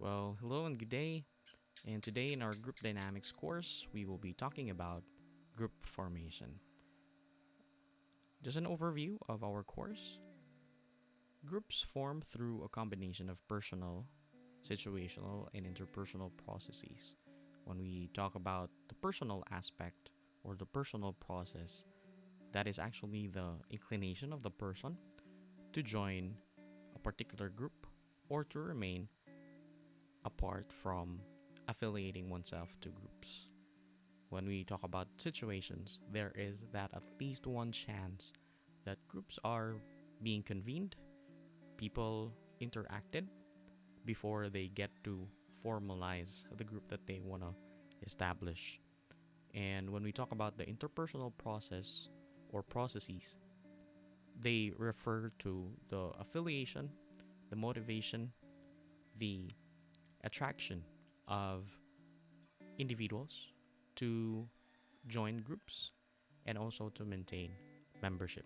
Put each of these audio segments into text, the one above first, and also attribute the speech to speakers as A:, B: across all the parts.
A: Well, hello and good day. And today in our group dynamics course, we will be talking about group formation. Just an overview of our course. Groups form through a combination of personal, situational, and interpersonal processes. When we talk about the personal aspect or the personal process, that is actually the inclination of the person to join a particular group or to remain apart from affiliating oneself to groups. When we talk about situations, there is that at least one chance that groups are being convened, people interacted before they get to formalize the group that they want to establish. And when we talk about the interpersonal process or processes, they refer to the affiliation, the motivation, the attraction of individuals to join groups and also to maintain membership.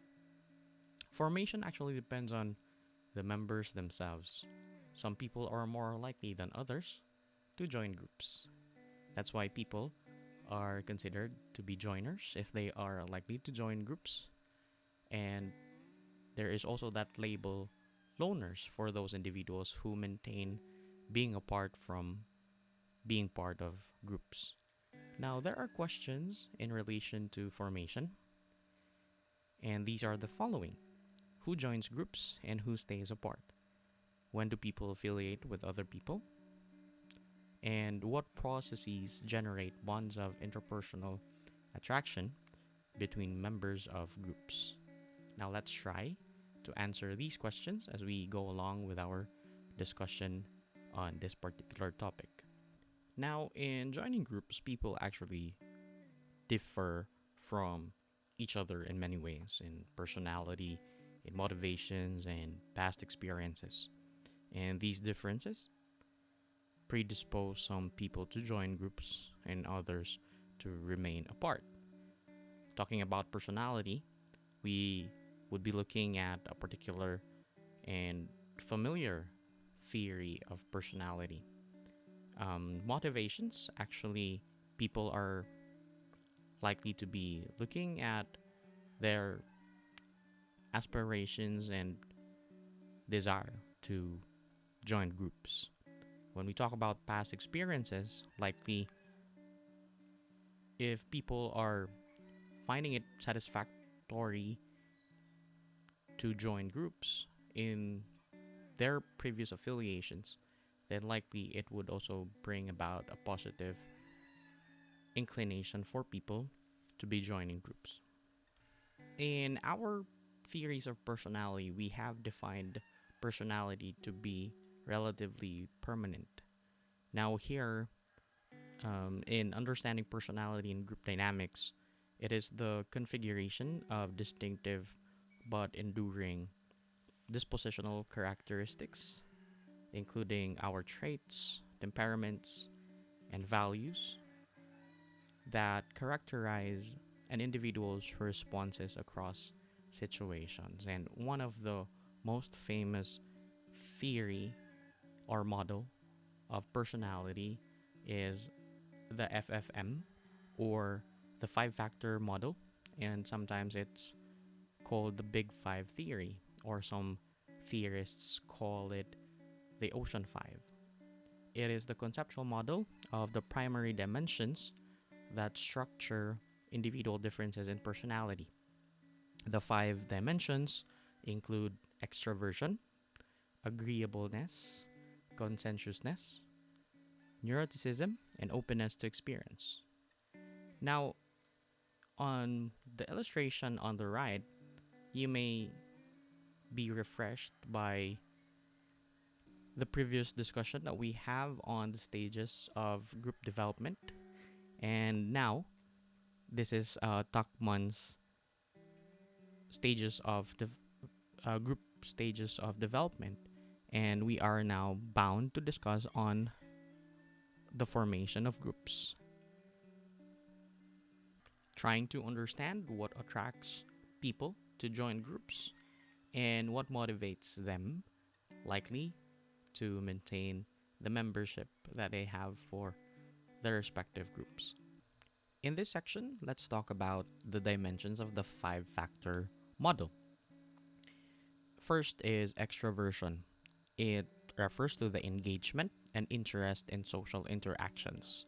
A: Formation actually depends on the members themselves. Some people are more likely than others to join groups. That's why people are considered to be joiners if they are likely to join groups. And there is also that label loners for those individuals who maintain being apart from being part of groups. Now, there are questions in relation to formation, and these are the following: who joins groups and who stays apart? When do people affiliate with other people? And what processes generate bonds of interpersonal attraction between members of groups? Now, let's try to answer these questions as we go along with our discussion on this particular topic. Now, in joining groups, people actually differ from each other in many ways in personality, in motivations, and past experiences. And these differences predispose some people to join groups and others to remain apart. Talking about personality, we would be looking at a particular and familiar theory of personality. Motivations, actually, people are likely to be looking at their aspirations and desire to join groups. When we talk about past experiences, likely if people are finding it satisfactory to join groups in their previous affiliations, then likely it would also bring about a positive inclination for people to be joining groups. In our theories of personality, we have defined personality to be relatively permanent. Now, here, in understanding personality in group dynamics, it is the configuration of distinctive but enduring dispositional characteristics, including our traits, temperaments, and values that characterize an individual's responses across situations. And one of the most famous theory or model of personality is the FFM, or the five factor model, and sometimes it's called the Big Five theory, or some theorists call it the Ocean Five. It is the conceptual model of the primary dimensions that structure individual differences in personality. The five dimensions include extroversion, agreeableness, conscientiousness, neuroticism, and openness to experience. Now, on the illustration on the right, you may be refreshed by the previous discussion that we have on the stages of group development. And now, this is Tuckman's stages of group stages of development. And we are now bound to discuss on the formation of groups. Trying to understand what attracts people to join groups and what motivates them, likely, to maintain the membership that they have for their respective groups. In this section, let's talk about the dimensions of the five factor model. First is extroversion. It refers to the engagement and interest in social interactions,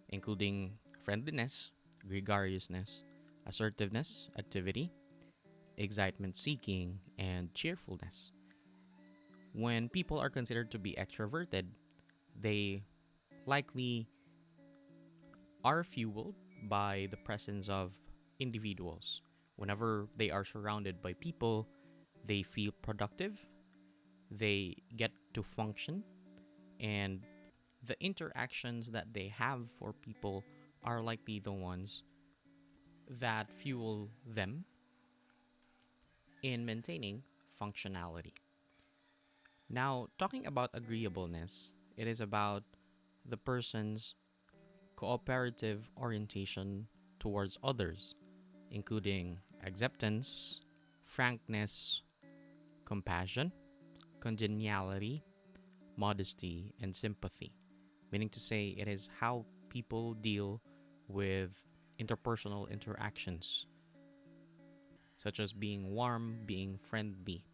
A: including friendliness, gregariousness, assertiveness, activity, excitement seeking, and cheerfulness. When people are considered to be extroverted, they likely are fueled by the presence of individuals. Whenever they are surrounded by people, they feel productive, they get to function, and the interactions that they have for people are likely the ones that fuel them in maintaining functionality. Now, talking about agreeableness, it is about the person's cooperative orientation towards others, including acceptance, frankness, compassion, congeniality, modesty, and sympathy. Meaning to say, it is how people deal with interpersonal interactions, such as being warm, being friendly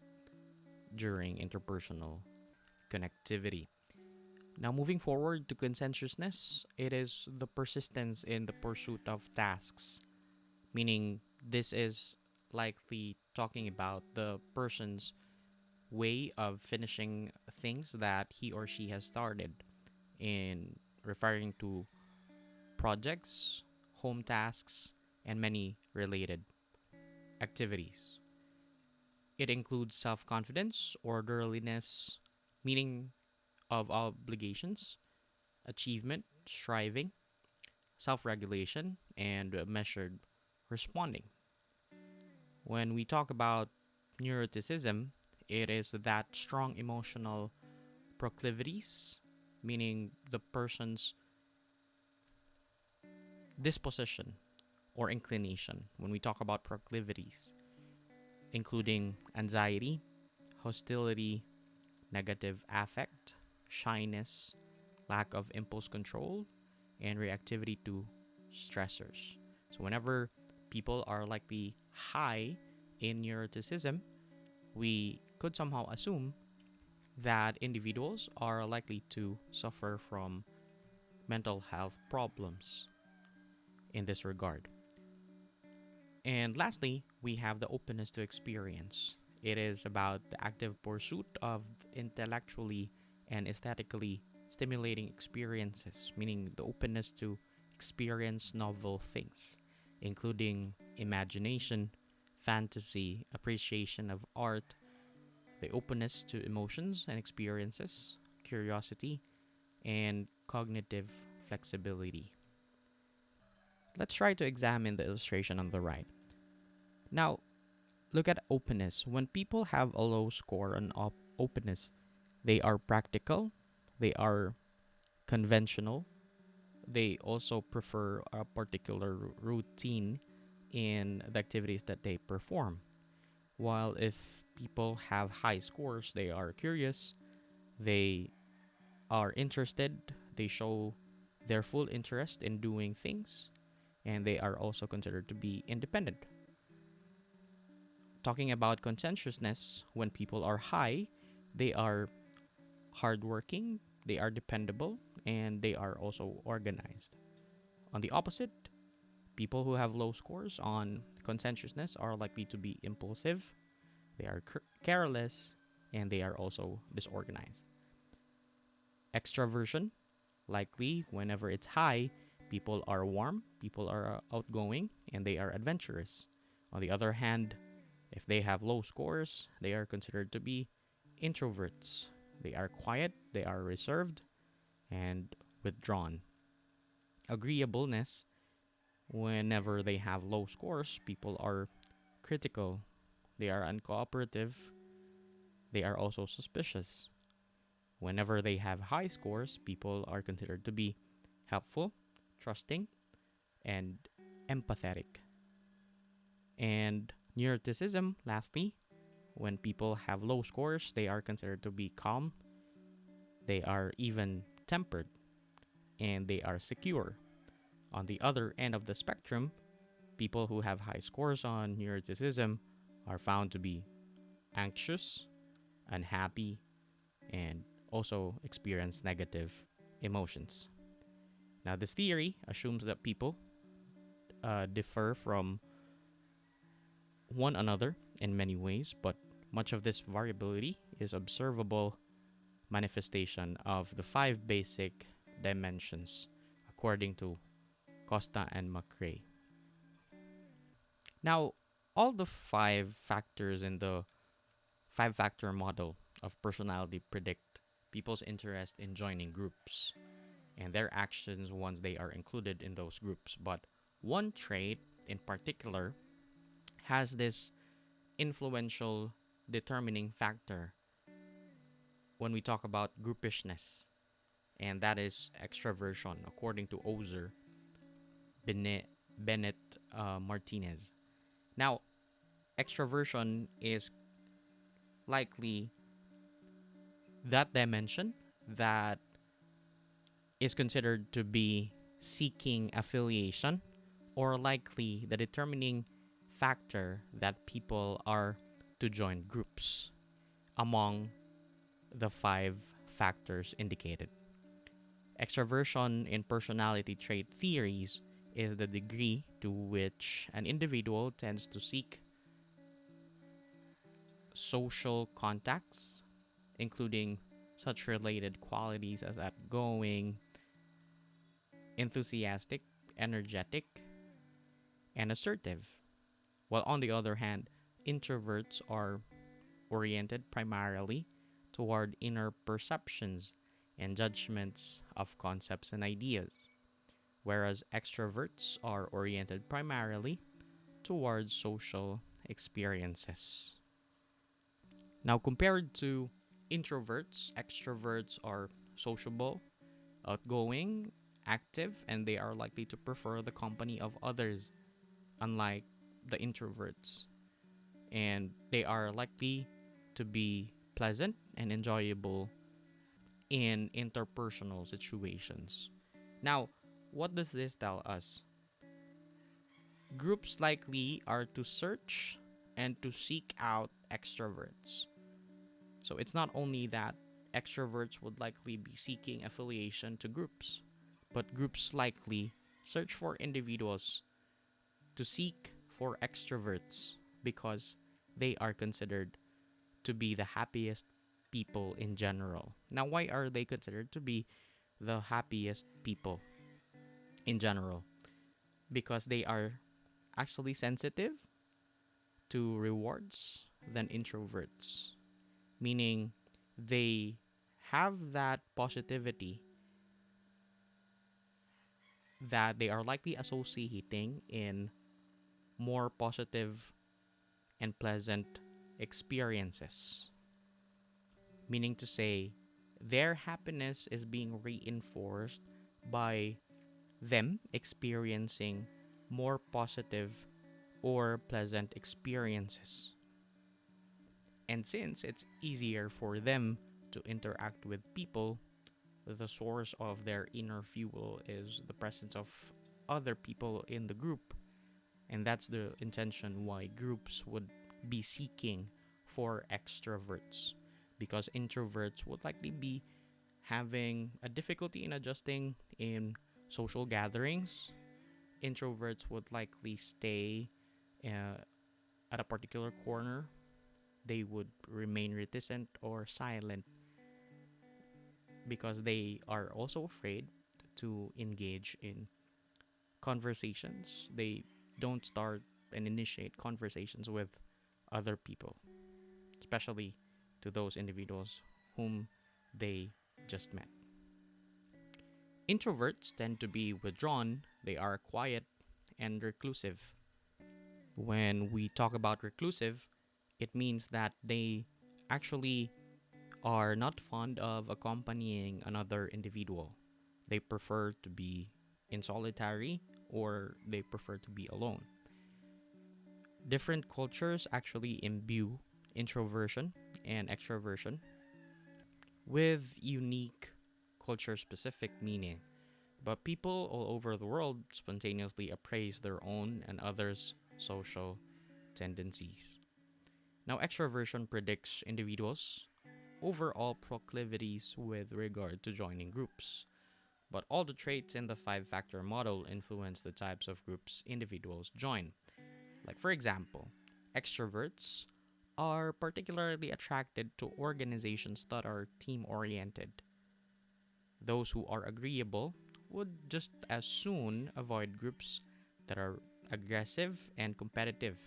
A: during interpersonal connectivity. Now, moving forward to conscientiousness, it is the persistence in the pursuit of tasks, meaning this is likely talking about the person's way of finishing things that he or she has started, in referring to projects, home tasks, and many related activities. It includes self confidence, orderliness, meaning of obligations, achievement, striving, self regulation, and measured responding. When we talk about neuroticism, it is that strong emotional proclivities, meaning the person's disposition or inclination. When we talk about proclivities, including anxiety, hostility, negative affect, shyness, lack of impulse control, and reactivity to stressors. So, whenever people are likely high in neuroticism, we could somehow assume that individuals are likely to suffer from mental health problems in this regard. And lastly, we have the openness to experience. It is about the active pursuit of intellectually and aesthetically stimulating experiences, meaning the openness to experience novel things, including imagination, fantasy, appreciation of art, the openness to emotions and experiences, curiosity, and cognitive flexibility. Let's try to examine the illustration on the right. Now, look at openness. When people have a low score on openness, they are practical, they are conventional, they also prefer a particular routine in the activities that they perform. While if people have high scores, they are curious, they are interested, they show their full interest in doing things, and they are also considered to be independent. Talking about conscientiousness, when people are high, they are hardworking, they are dependable, and they are also organized. On the opposite, people who have low scores on conscientiousness are likely to be impulsive, they are careless, and they are also disorganized. Extraversion, likely whenever it's high, people are warm, people are outgoing, and they are adventurous. On the other hand, if they have low scores, they are considered to be introverts. They are quiet, they are reserved, and withdrawn. Agreeableness, whenever they have low scores, people are critical, they are uncooperative, they are also suspicious. Whenever they have high scores, people are considered to be helpful, trusting, and empathetic. And neuroticism, lastly, when people have low scores, they are considered to be calm, They are even tempered, and they are secure. On the other end of the spectrum, people who have high scores on neuroticism are found to be anxious, unhappy, and also experience negative emotions. Now, this theory assumes that people differ from one another in many ways, but much of this variability is observable manifestation of the five basic dimensions, according to Costa and McRae. Now, all the five factors in the five factor model of personality predict people's interest in joining groups and their actions once they are included in those groups. But one trait in particular has this influential determining factor when we talk about groupishness, and that is extroversion, according to Ozer Bennett Martinez. Now, extroversion is likely that dimension that is considered to be seeking affiliation, or likely the determining factor that people are to join groups among the five factors indicated. Extroversion in personality trait theories is the degree to which an individual tends to seek social contacts, including such related qualities as outgoing, enthusiastic, energetic, and assertive. While on the other hand, introverts are oriented primarily toward inner perceptions and judgments of concepts and ideas, whereas extroverts are oriented primarily towards social experiences. Now, compared to introverts, extroverts are sociable, outgoing, active, and they are likely to prefer the company of others, unlike the introverts. And they are likely to be pleasant and enjoyable in interpersonal situations. Now, what does this tell us? Groups likely are to search and to seek out extroverts. So it's not only that extroverts would likely be seeking affiliation to groups, but groups likely search for individuals to seek for extroverts because they are considered to be the happiest people in general. Now, why are they considered to be the happiest people in general? Because they are actually sensitive to rewards than introverts, meaning they have that positivity that they are likely associating in more positive and pleasant experiences. Meaning to say, their happiness is being reinforced by them experiencing more positive or pleasant experiences. And since it's easier for them to interact with people, the source of their inner fuel is the presence of other people in the group. And that's the intention why groups would be seeking for extroverts, because introverts would likely be having a difficulty in adjusting in social gatherings. Introverts would likely stay at a particular corner. They would remain reticent or silent because they are also afraid to engage in conversations. They don't start and initiate conversations with other people, especially to those individuals whom they just met. Introverts tend to be withdrawn, they are quiet and reclusive. When we talk about reclusive, it means that they actually are not fond of accompanying another individual. They prefer to be in solitary or they prefer to be alone. Different cultures actually imbue introversion and extroversion. with unique culture specific meaning. But people all over the world spontaneously appraise their own and others' social tendencies. Now, extroversion predicts individuals' overall proclivities with regard to joining groups. But all the traits in the five factor model influence the types of groups individuals join. Like, for example, extroverts are particularly attracted to organizations that are team oriented. Those who are agreeable would just as soon avoid groups that are aggressive and competitive.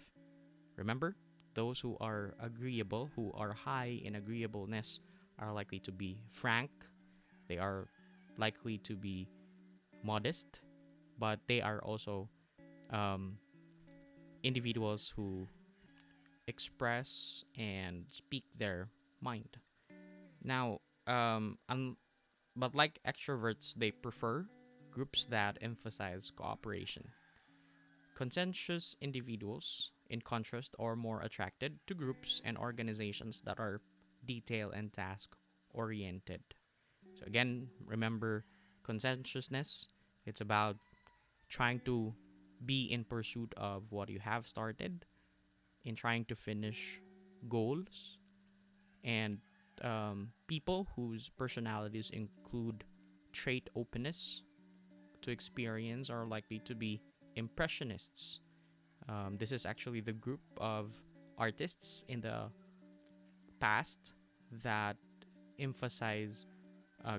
A: Remember, those who are agreeable, who are high in agreeableness, are likely to be frank, they are likely to be modest, but they are also um, individuals who express and speak their mind. Now, but like extroverts, they prefer groups that emphasize cooperation. Conscientious individuals, in contrast, are more attracted to groups and organizations that are detail and task oriented. So, again, remember conscientiousness, it's about trying to be in pursuit of what you have started, in trying to finish goals, and people whose personalities include trait openness to experience are likely to be impressionists. This is actually the group of artists in the past that emphasize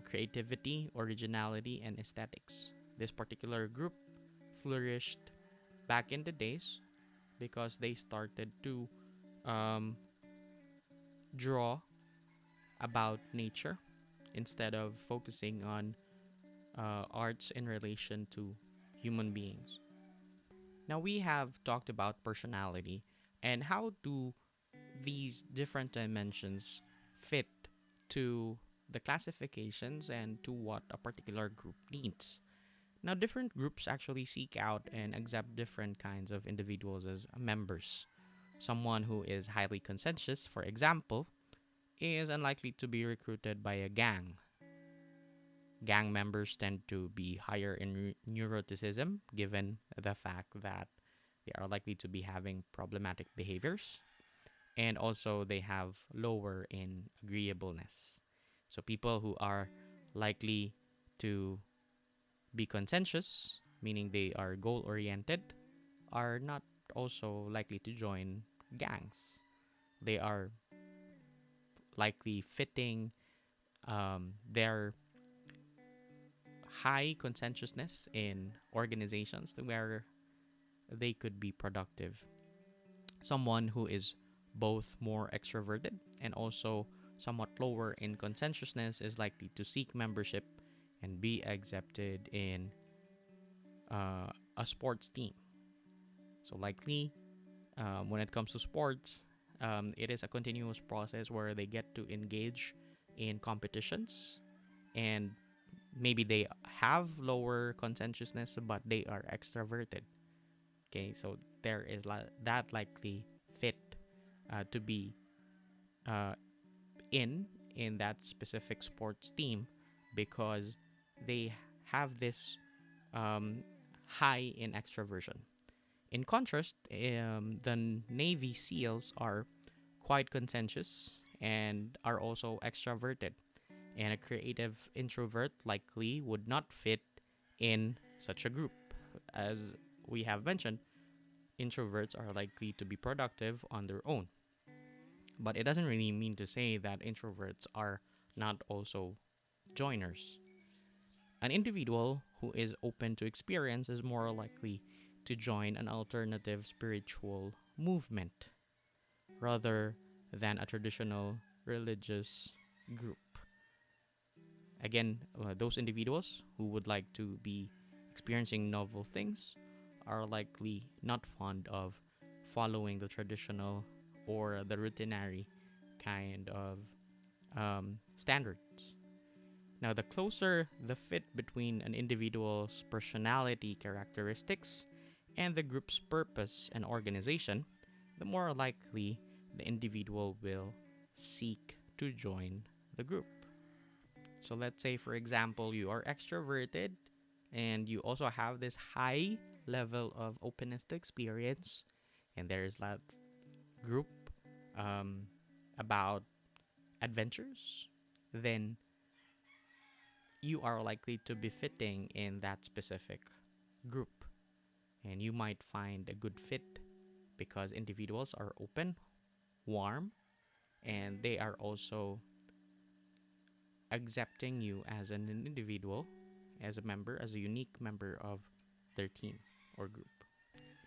A: creativity, originality, and aesthetics. This particular group flourished back in the days because they started to um, draw about nature instead of focusing on arts in relation to human beings. Now, we have talked about personality and how do these different dimensions fit to the classifications and to what a particular group needs. Now, different groups actually seek out and accept different kinds of individuals as members. Someone who is highly conscientious, for example, is unlikely to be recruited by a gang. Gang members tend to be higher in neuroticism, given the fact that they are likely to be having problematic behaviors, and also they have lower in agreeableness. So people who are likely to be conscientious, meaning they are goal oriented, are not also likely to join gangs. They are likely fitting their high conscientiousness in organizations where they could be productive. Someone who is both more extroverted and also somewhat lower in conscientiousness is likely to seek membership and be accepted in a sports team. So, likely, when it comes to sports, it is a continuous process where they get to engage in competitions, and maybe they have lower conscientiousness, but they are extroverted. Okay, so there is that likely fit to be uh, in that specific sports team because they have this high in extroversion. In contrast, the Navy SEALs are quite conscientious and are also extroverted. And a creative introvert likely would not fit in such a group. As we have mentioned, introverts are likely to be productive on their own. But it doesn't really mean to say that introverts are not also joiners. An individual who is open to experience is more likely to join an alternative spiritual movement rather than a traditional religious group. Again, those individuals who would like to be experiencing novel things are likely not fond of following the traditional or the routinary kind of standards. Now, the closer the fit between an individual's personality characteristics and the group's purpose and organization, the more likely the individual will seek to join the group. So let's say, for example, you are extroverted and you also have this high level of openness to experience, and there's that group um, about adventures, then you are likely to be fitting in that specific group. And you might find a good fit because individuals are open, warm, and they are also accepting you as an individual, as a member, as a unique member of their team or group.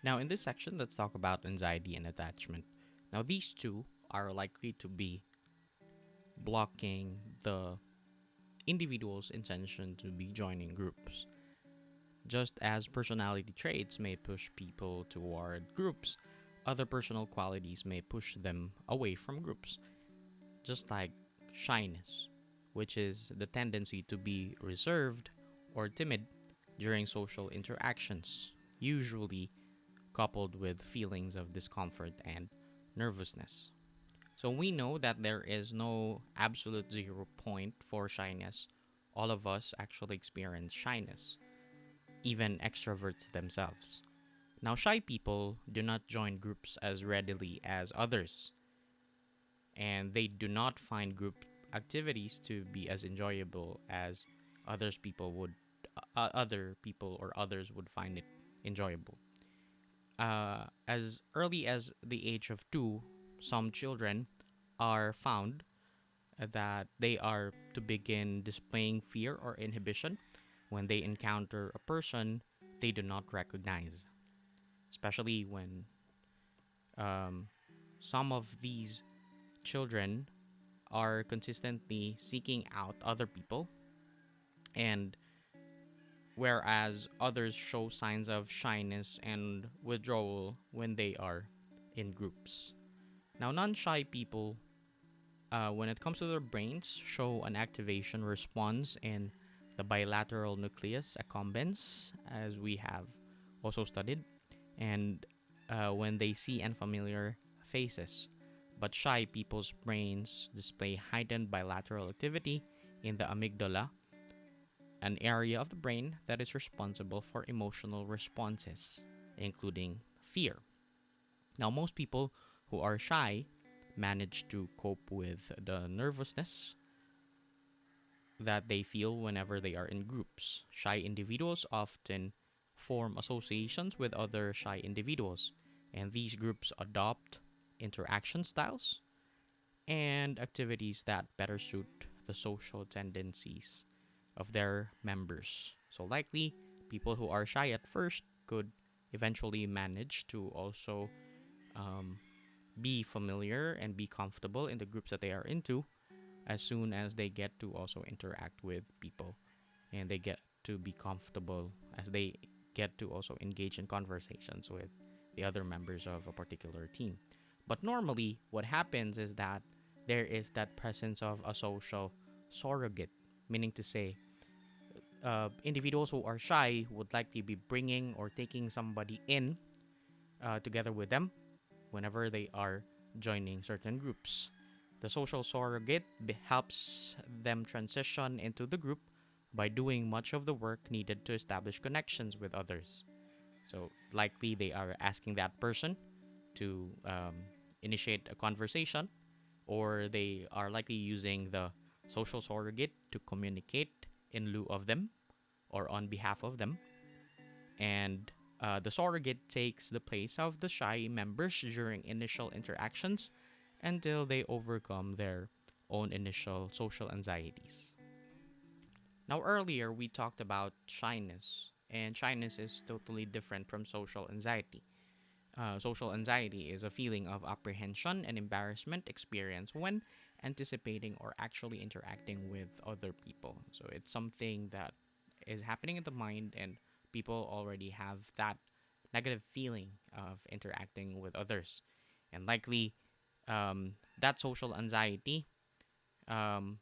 A: Now, in this section, let's talk about anxiety and attachment. Now, these two are likely to be blocking the individual's intention to be joining groups. Just as personality traits may push people toward groups, other personal qualities may push them away from groups, just like shyness, which is the tendency to be reserved or timid during social interactions, usually coupled with feelings of discomfort and nervousness. So we know that there is no absolute 0 point for shyness. All of us actually experience shyness, even extroverts themselves. Now, shy people do not join groups as readily as others, and they do not find group activities to be as enjoyable as other people or others would find it enjoyable. As early as the age of 2, some children are found that they are to begin displaying fear or inhibition when they encounter a person they do not recognize, especially when um, some of these children are consistently seeking out other people, and whereas others show signs of shyness and withdrawal when they are in groups. Now, non shy people, when it comes to their brains, show an activation response in the bilateral nucleus accumbens, as we have also studied, and when they see unfamiliar faces. But shy people's brains display heightened bilateral activity in the amygdala, an area of the brain that is responsible for emotional responses, including fear. Now, most people who are shy manage to cope with the nervousness that they feel whenever they are in groups. Shy individuals often form associations with other shy individuals, and these groups adopt interaction styles and activities that better suit the social tendencies of their members. So, likely, people who are shy at first could eventually manage to also um, be familiar and be comfortable in the groups that they are into as soon as they get to also interact with people and they get to be comfortable as they get to also engage in conversations with the other members of a particular team. But normally, what happens is that there is that presence of a social surrogate, meaning to say, individuals who are shy would likely be bringing or taking somebody in together with them whenever they are joining certain groups. The social surrogate helps them transition into the group by doing much of the work needed to establish connections with others. So, likely, they are asking that person to initiate a conversation, or they are likely using the social surrogate to communicate in lieu of them or on behalf of them. And the surrogate takes the place of the shy members during initial interactions until they overcome their own initial social anxieties. Now, earlier we talked about shyness, and shyness is totally different from social anxiety. Social anxiety is a feeling of apprehension and embarrassment experienced when anticipating or actually interacting with other people. So, it's something that is happening in the mind, and people already have that negative feeling of interacting with others. And likely, that social anxiety, um,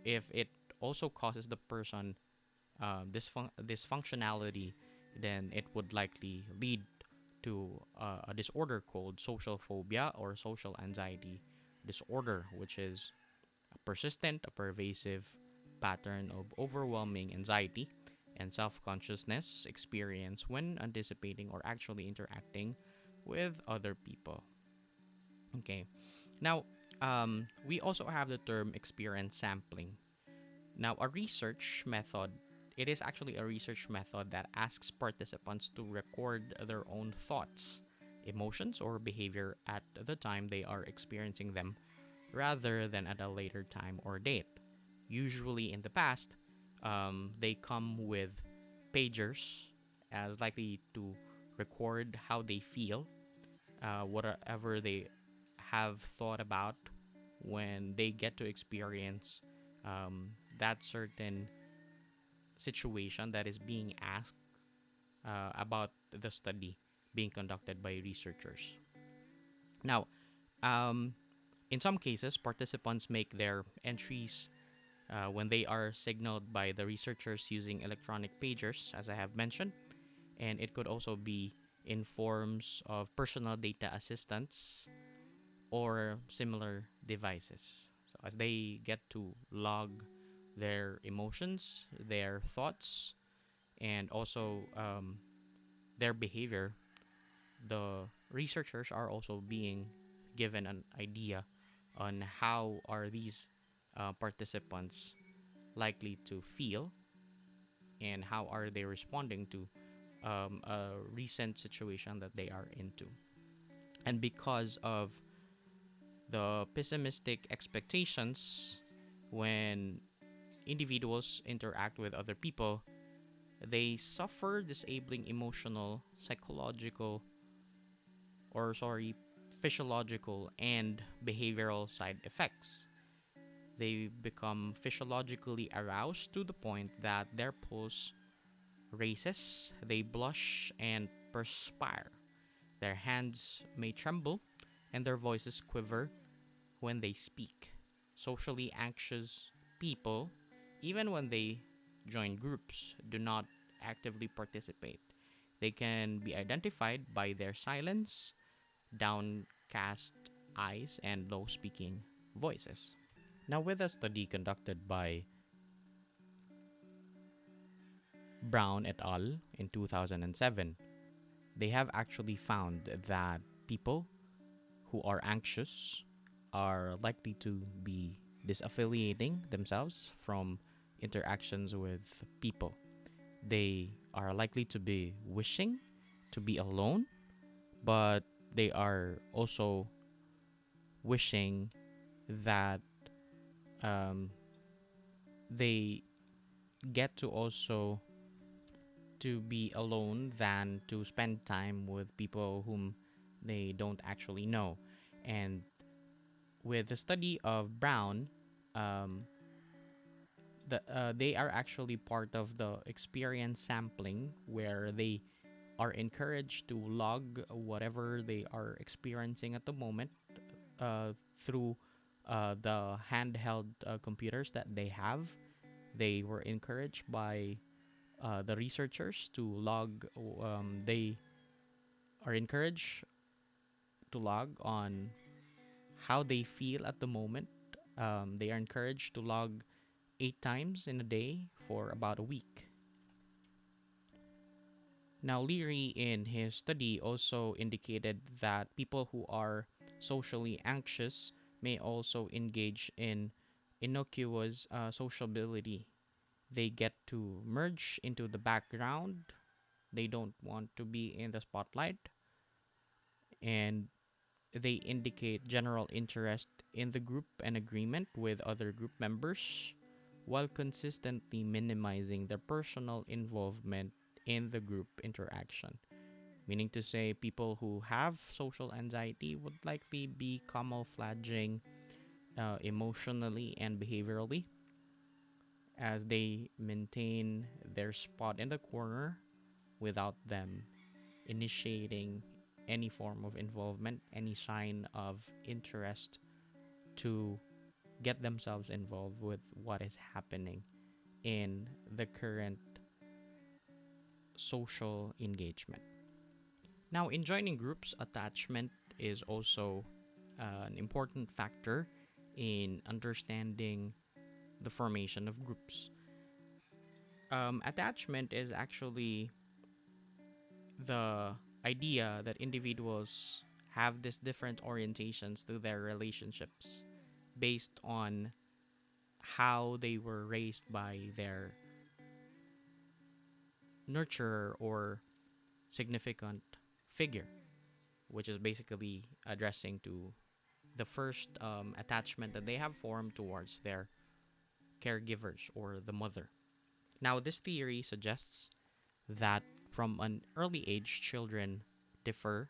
A: if it also causes the person dysfunctionality, then it would likely lead to a disorder called social phobia or social anxiety disorder, which is a persistent, a pervasive pattern of overwhelming anxiety and self consciousness experience when anticipating or actually interacting with other people. Okay, now we also have the term experience sampling. Now, a research method, it is actually a research method that asks participants to record their own thoughts, emotions, or behavior at the time they are experiencing them rather than at a later time or date. Usually in the past, they come with pagers as likely to record how they feel, whatever they have thought about when they get to experience that certain situation that is being asked about the study being conducted by researchers. Now, um, in some cases, participants make their entries when they are signaled by the researchers using electronic pagers, as I have mentioned, and it could also be in forms of personal data assistants or similar devices. So, as they get to log their emotions, their thoughts, and also their behavior, the researchers are also being given an idea on how are these participants likely to feel and how are they responding to a recent situation that they are into. And because of the pessimistic expectations when individuals interact with other people, they suffer disabling emotional, psychological, or sorry, physiological and behavioral side effects. They become physiologically aroused to the point that their pulse races, they blush and perspire. Their hands may tremble and their voices quiver when they speak. Socially anxious people, even when they join groups, do not actively participate. They can be identified by their silence, downcast eyes, and low speaking voices. Now, with a study conducted by Brown et al. In 2007, they have actually found that people who are anxious are likely to be disaffiliating themselves from interactions with people. They are likely to be wishing to be alone, but they are also wishing that um, they get to also to be alone than to spend time with people whom they don't actually know. And with the study of Brown, um, they are actually part of the experience sampling where they are encouraged to log whatever they are experiencing at the moment through the handheld computers that they have. They were encouraged by the researchers to log. They are encouraged to log on how they feel at the moment. They are encouraged to log 8 times in a day for about a week. Now, Leary, in his study, also indicated that people who are socially anxious may also engage in innocuous sociability. They get to merge into the background. They don't want to be in the spotlight. And they indicate general interest in the group and agreement with other group members while consistently minimizing their personal involvement in the group interaction. Meaning to say, people who have social anxiety would likely be camouflaging emotionally and behaviorally as they maintain their spot in the corner without them initiating any form of involvement, any sign of interest to get themselves involved with what is happening in the current social engagement. Now, in joining groups, attachment is also an important factor in understanding the formation of groups. Attachment is actually the idea that individuals have these different orientations to their relationships based on how they were raised by their nurturer or significant figure, which is basically addressing to the first attachment that they have formed towards their caregivers or the mother. Now, this theory suggests that from an early age, children differ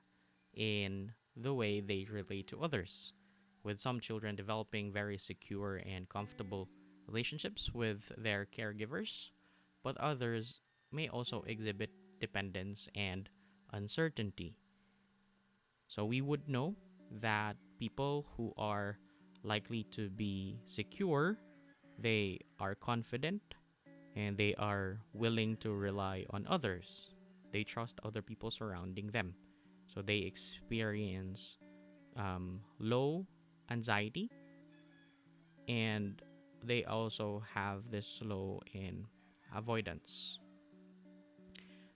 A: in the way they relate to others, with some children developing very secure and comfortable relationships with their caregivers, but others may also exhibit dependence and uncertainty. So we would know that people who are likely to be secure, they are confident, and they are willing to rely on others. They trust other people surrounding them. So they experience low anxiety, and they also have this low in avoidance.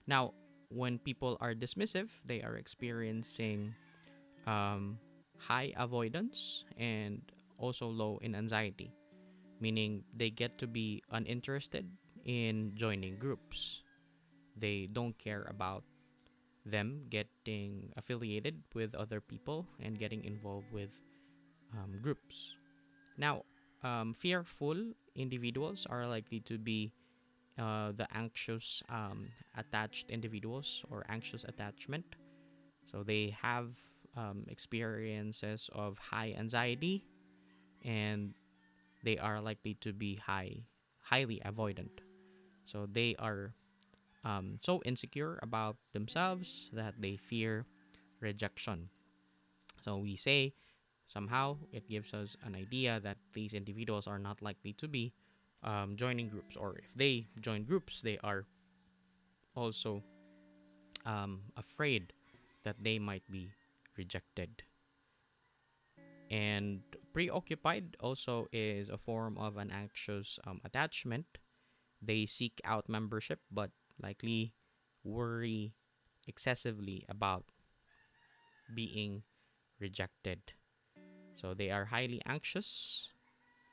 A: Now, when people are dismissive, they are experiencing um, high avoidance and also low in anxiety, meaning they get to be uninterested in joining groups. They don't care about them getting affiliated with other people and getting involved with groups. Now, fearful individuals are likely to be the anxious attached individuals or anxious attachment. So they have experiences of high anxiety, and they are likely to be highly avoidant. So they are so insecure about themselves that they fear rejection. So we say somehow it gives us an idea that these individuals are not likely to be joining groups, or if they join groups, they are also afraid that they might be rejected. And preoccupied also is a form of an anxious attachment. They seek out membership but likely worry excessively about being rejected. So they are highly anxious,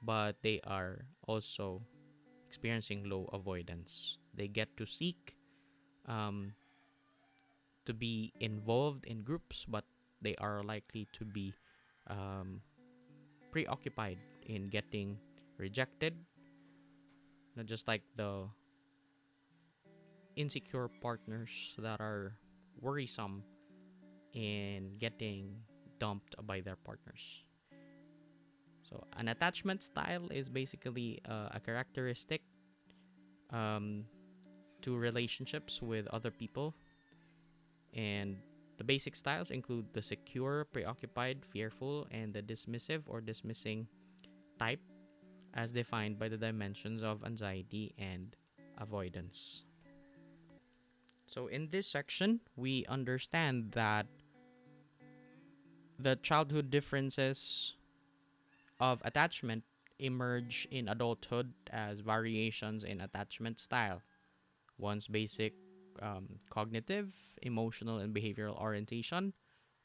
A: but they are also experiencing low avoidance. They get to seek um, to be involved in groups, but they are likely to be um, preoccupied in getting rejected. Not just like the insecure partners that are worrisome in getting dumped by their partners. So, an attachment style is basically a characteristic um, to relationships with other people. And the basic styles include the secure, preoccupied, fearful, and the dismissive or dismissing type, as defined by the dimensions of anxiety and avoidance. So, in this section, we understand that the childhood differences of attachment emerge in adulthood as variations in attachment style. One's basic cognitive, emotional, and behavioral orientation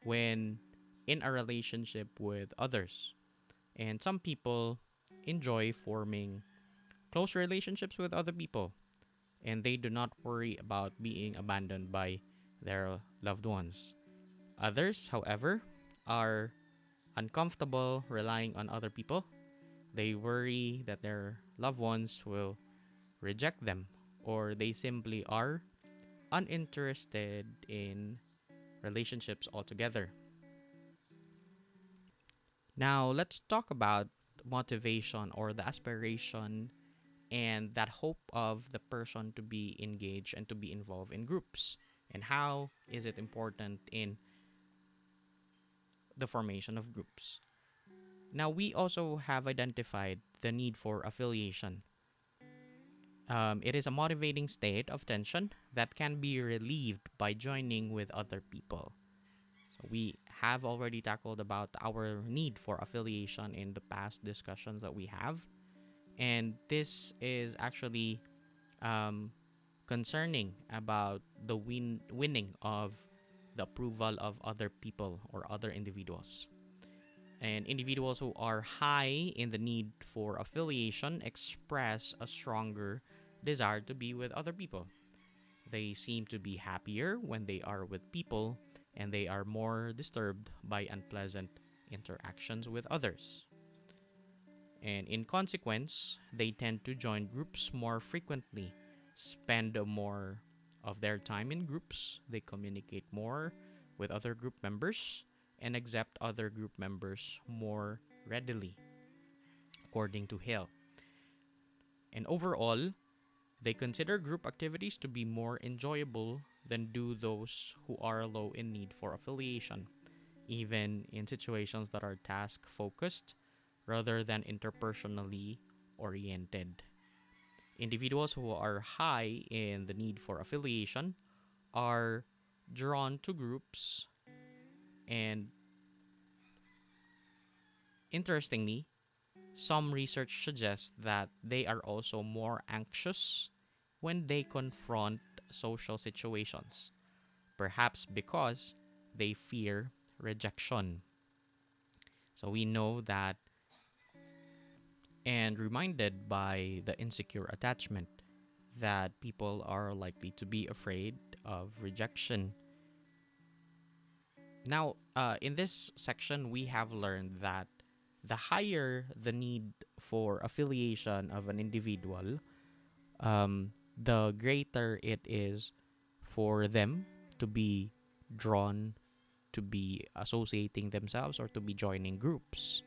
A: when in a relationship with others. And some people enjoy forming close relationships with other people, and they do not worry about being abandoned by their loved ones. Others, however, are uncomfortable relying on other people. They worry that their loved ones will reject them, or they simply are uninterested in relationships altogether. Now, let's talk about motivation or the aspiration and that hope of the person to be engaged and to be involved in groups. And how is it important in the formation of groups? Now, we also have identified the need for affiliation. It is a motivating state of tension that can be relieved by joining with other people. So we have already tackled about our need for affiliation in the past discussions that we have. And this is actually um, concerning about the winning of the approval of other people or other individuals. And individuals who are high in the need for affiliation express a stronger desire to be with other people. They seem to be happier when they are with people, and they are more disturbed by unpleasant interactions with others. And in consequence, they tend to join groups more frequently, spend more of their time in groups, they communicate more with other group members, and accept other group members more readily, according to Hill. And overall, they consider group activities to be more enjoyable than do those who are low in need for affiliation, even in situations that are task focused rather than interpersonally oriented. Individuals who are high in the need for affiliation are drawn to groups, and interestingly, some research suggests that they are also more anxious when they confront social situations, perhaps because they fear rejection. So we know that, and reminded by the insecure attachment, that people are likely to be afraid of rejection. Now, in this section, we have learned that the higher the need for affiliation of an individual, the greater it is for them to be drawn to be associating themselves or to be joining groups.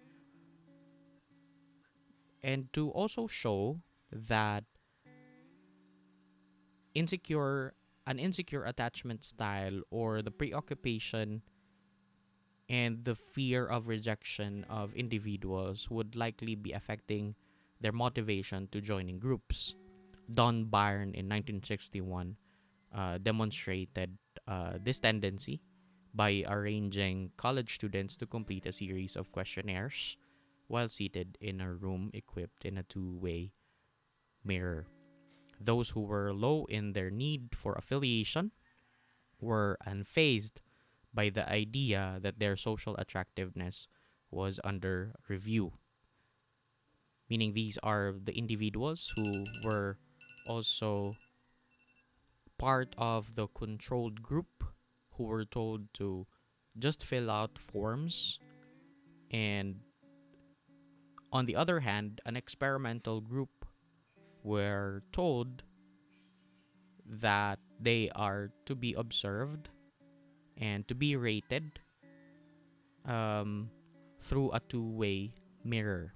A: And to also show that insecure an insecure attachment style or the preoccupation and the fear of rejection of individuals would likely be affecting their motivation to joining groups. Don Byrne in 1961 demonstrated this tendency by arranging college students to complete a series of questionnaires while seated in a room equipped in a two-way mirror. Those who were low in their need for affiliation were unfazed by the idea that their social attractiveness was under review. Meaning, these are the individuals who were also part of the controlled group who were told to just fill out forms. And on the other hand, an experimental group were told that they are to be observed and to be rated um, through a two-way mirror.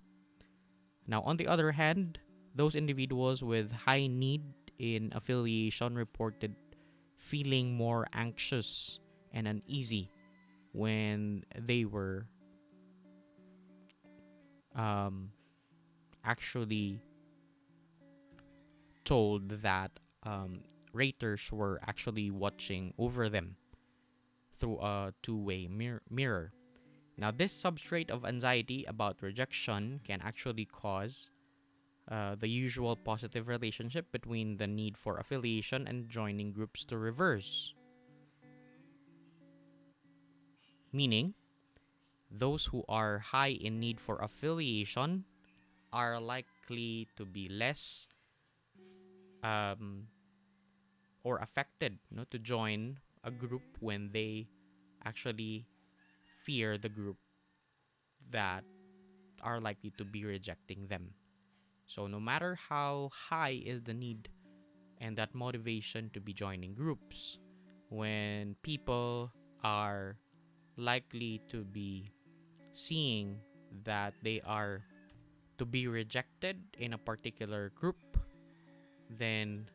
A: Now, on the other hand, those individuals with high need in affiliation reported feeling more anxious and uneasy when they were um, actually told that raters were actually watching over them through a two-way mirror. Now, this substrate of anxiety about rejection can actually cause the usual positive relationship between the need for affiliation and joining groups to reverse. Meaning, those who are high in need for affiliation are likely to be less um, or affected, to join a group when they actually fear the group that are likely to be rejecting them. So no matter how high is the need and that motivation to be joining groups, when people are likely to be seeing that they are to be rejected in a particular group, then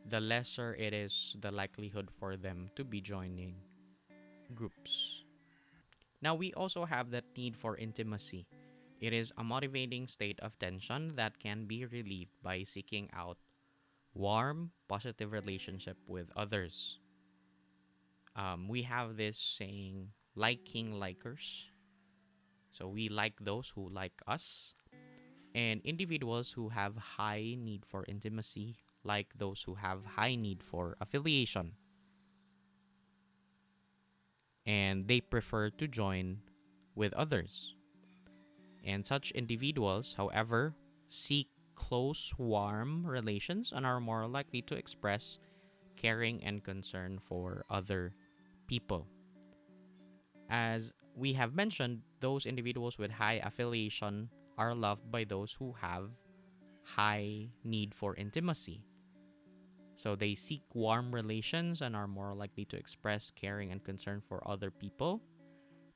A: the lesser it is the likelihood for them to be joining groups. Now, we also have that need for intimacy. It is a motivating state of tension that can be relieved by seeking out warm, positive relationship with others. We have this saying, liking likers. So we like those who like us. And individuals who have high need for intimacy, like those who have high need for affiliation, and they prefer to join with others. And such individuals, however, seek close, warm relations and are more likely to express caring and concern for other people. As we have mentioned, those individuals with high affiliation are loved by those who have high need for intimacy. So they seek warm relations and are more likely to express caring and concern for other people.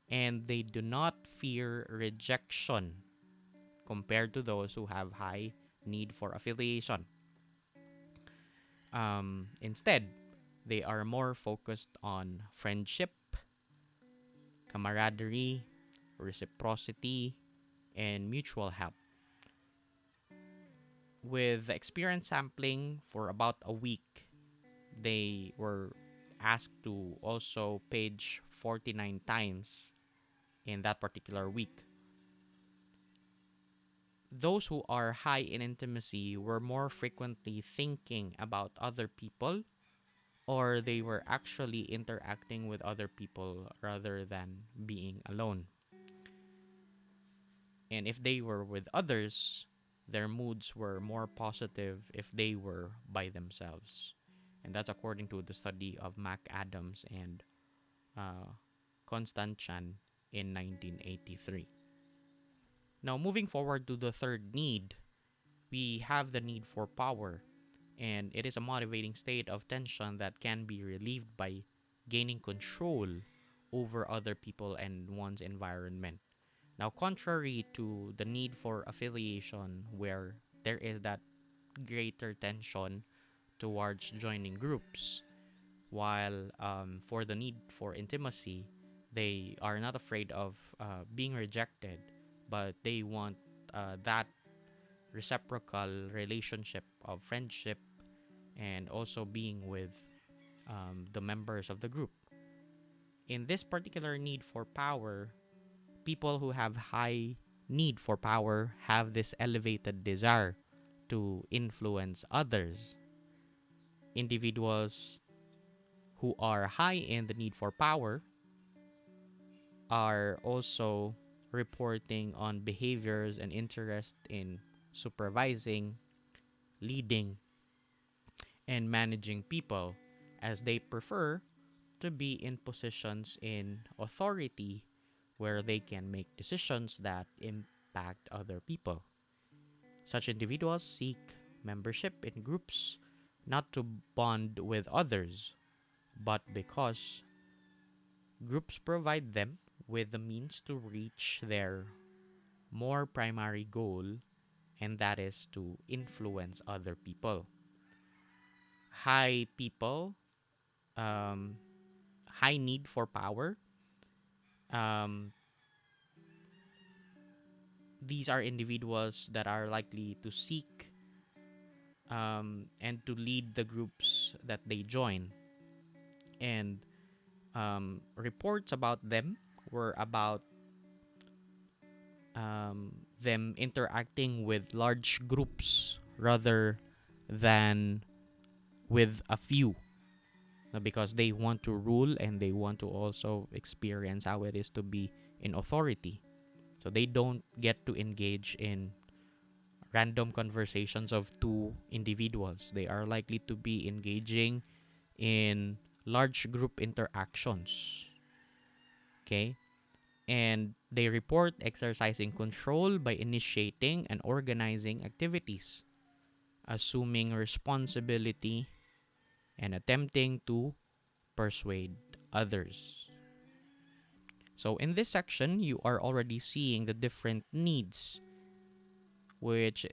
A: And they do not fear rejection compared to those who have high need for affiliation. Instead, they are more focused on friendship, camaraderie, reciprocity, and mutual help. With experience sampling for about a week, they were asked to also page 49 times in that particular week. Those who are high in intimacy were more frequently thinking about other people, or they were actually interacting with other people rather than being alone. And if they were with others, their moods were more positive if they were by themselves. And that's according to the study of Mac Adams and uh, Constant Chan in 1983. Now, moving forward to the third need, we have the need for power, and it is a motivating state of tension that can be relieved by gaining control over other people and one's environment. Now, contrary to the need for affiliation, where there is that greater tension towards joining groups, while for the need for intimacy, they are not afraid of being rejected, but they want that reciprocal relationship of friendship and also being with the members of the group. In this particular need for power, people who have high need for power have this elevated desire to influence others. Individuals who are high in the need for power are also reporting on behaviors and interest in supervising, leading, and managing people, as they prefer to be in positions in authority where they can make decisions that impact other people. Such individuals seek membership in groups not to bond with others, but because groups provide them with the means to reach their more primary goal, and that is to influence other people. High people, um, high need for power. Um, these are individuals that are likely to seek and to lead the groups that they join. And reports about them were about them interacting with large groups rather than with a few, because they want to rule and they want to also experience how it is to be in authority. So they don't get to engage in random conversations of two individuals. They are likely to be engaging in large group interactions. Okay? And they report exercising control by initiating and organizing activities, assuming responsibility, and attempting to persuade others. So, in this section, you are already seeing the different needs, which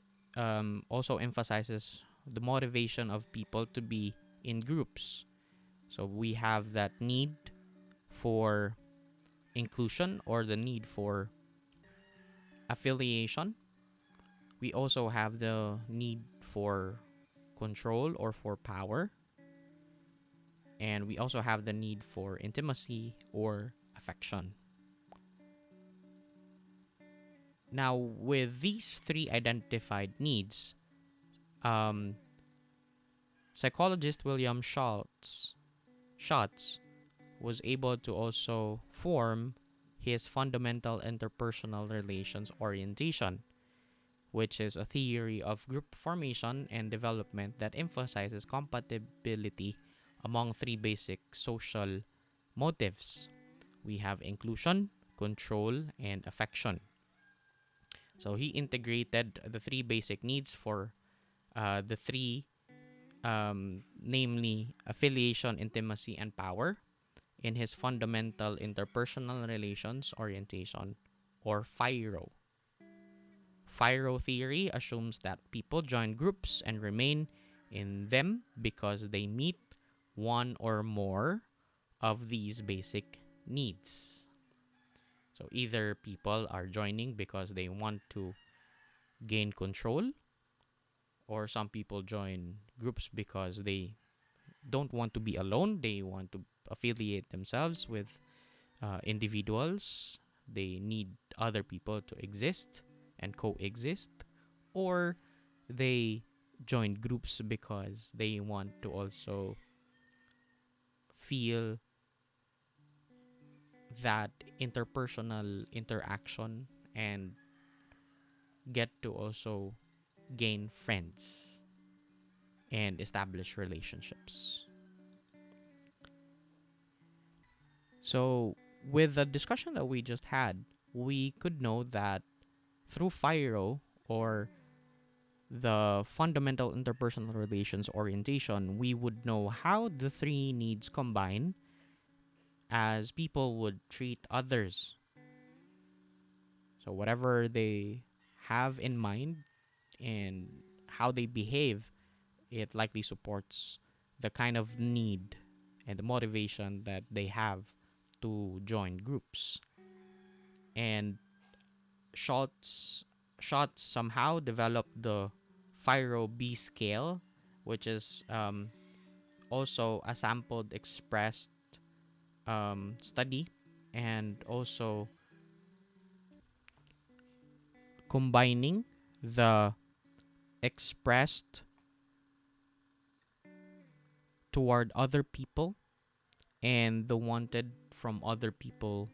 A: also emphasizes the motivation of people to be in groups. So, we have that need for inclusion or the need for affiliation. We also have the need for control or for power. And we also have the need for intimacy or affection. Now, with these three identified needs, um, psychologist William Schatz was able to also form his fundamental interpersonal relations orientation, which is a theory of group formation and development that emphasizes compatibility among three basic social motives. We have inclusion, control, and affection. So he integrated the three basic needs for the three, namely affiliation, intimacy, and power, in his fundamental interpersonal relations orientation, or FIRO. FIRO theory assumes that people join groups and remain in them because they meet one or more of these basic needs. So either people are joining because they want to gain control, or some people join groups because they don't want to be alone. They want to affiliate themselves with individuals. They need other people to exist and coexist, or they join groups because they want to also feel that interpersonal interaction and get to also gain friends and establish relationships. So, with the discussion that we just had, we could know that through FIRO, or the fundamental interpersonal relations orientation, we would know how the three needs combine as people would treat others. So, whatever they have in mind and how they behave, it likely supports the kind of need and the motivation that they have to join groups. And Schultz, Schultz somehow developed the FIRO B scale, which is also a sampled expressed study, and also combining the expressed toward other people and the wanted from other people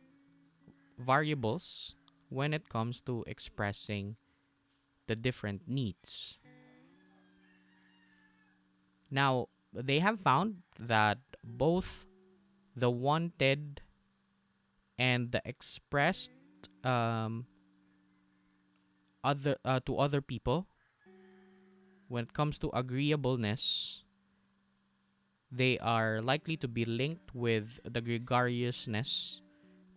A: variables when it comes to expressing the different needs. Now, they have found that both the wanted and the expressed um, other to other people, when it comes to agreeableness, they are likely to be linked with the gregariousness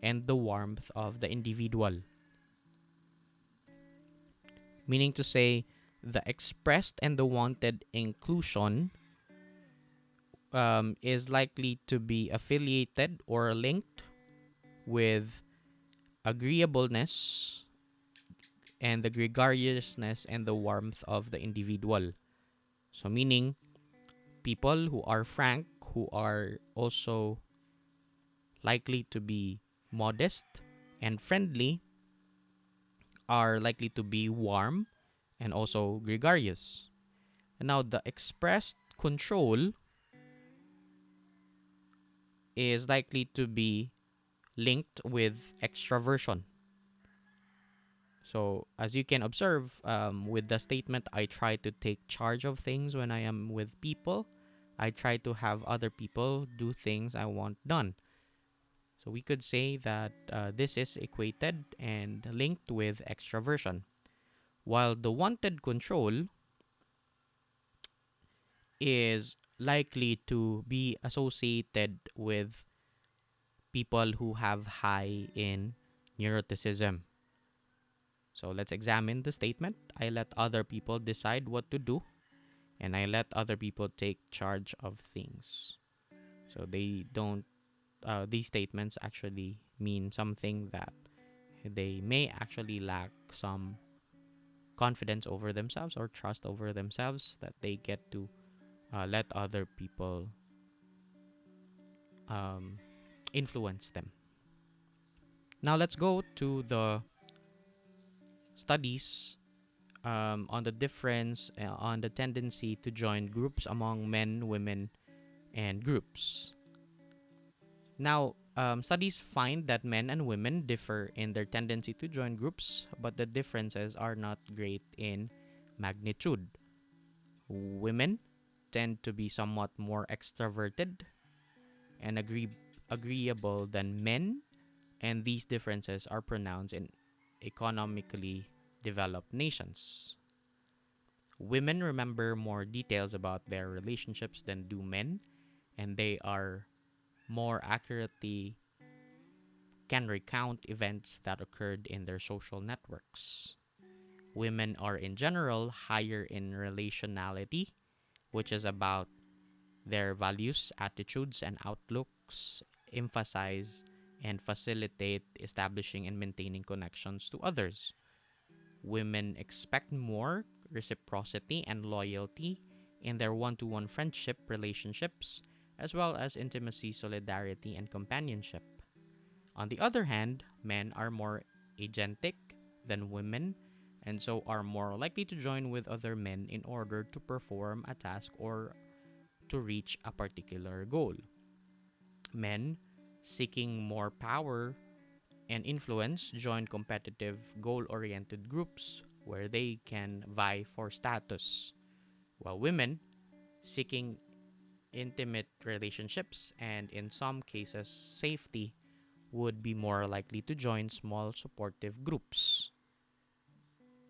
A: and the warmth of the individual. Meaning to say, the expressed and the wanted inclusion is likely to be affiliated or linked with agreeableness and the gregariousness and the warmth of the individual. So, meaning people who are frank, who are also likely to be modest and friendly, are likely to be warm and also gregarious. And now, the expressed control is likely to be linked with extraversion. So, as you can observe, with the statement, I try to take charge of things when I am with people, I try to have other people do things I want done. So, we could say that this is equated and linked with extraversion. While the wanted control is likely to be associated with people who have high in neuroticism. So let's examine the statement. I let other people decide what to do, and I let other people take charge of things. So they don't, these statements actually mean something that they may actually lack some confidence over themselves or trust over themselves, that they get to let other people um, influence them. Now let's go to the studies on the difference on the tendency to join groups among men, women, and groups. Now, studies find that men and women differ in their tendency to join groups, but the differences are not great in magnitude. Women tend to be somewhat more extroverted and agreeable than men, and these differences are pronounced in economically developed nations. Women remember more details about their relationships than do men, and they are more accurately can recount events that occurred in their social networks. Women are in general higher in relationality, which is about their values, attitudes, and outlooks, emphasize and facilitate establishing and maintaining connections to others. Women expect more reciprocity and loyalty in their one to one friendship relationships, as well as intimacy, solidarity, and companionship. On the other hand, men are more agentic than women and so are more likely to join with other men in order to perform a task or to reach a particular goal. Men seeking more power and influence join competitive, goal oriented groups where they can vie for status, while women seeking intimate relationships and, in some cases, safety would be more likely to join small supportive groups.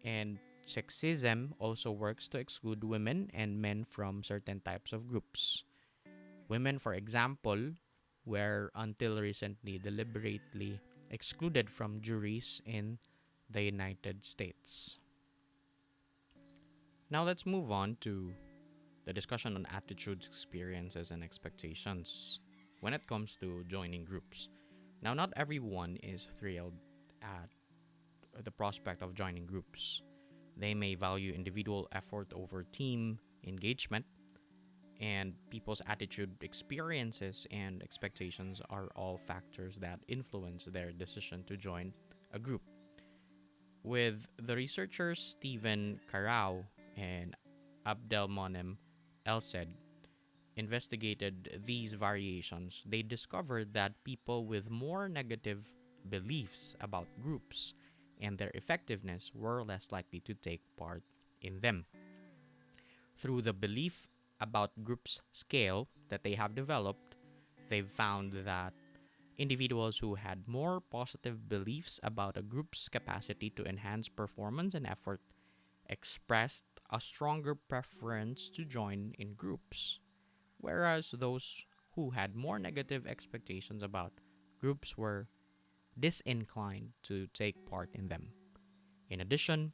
A: And sexism also works to exclude women and men from certain types of groups. Women, for example, were until recently deliberately excluded from juries in the United States. Now let's move on to the discussion on attitudes, experiences, and expectations when it comes to joining groups. Now, not everyone is thrilled at the prospect of joining groups. They may value individual effort over team engagement, and people's attitude, experiences, and expectations are all factors that influence their decision to join a group. With the researchers Stephen Carrao and Abdelmonem Elsed investigated these variations, they discovered that people with more negative beliefs about groups and their effectiveness were less likely to take part in them. Through the belief about groups' scale that they have developed, they've found that individuals who had more positive beliefs about a group's capacity to enhance performance and effort expressed a stronger preference to join in groups, whereas those who had more negative expectations about groups were disinclined to take part in them. In addition,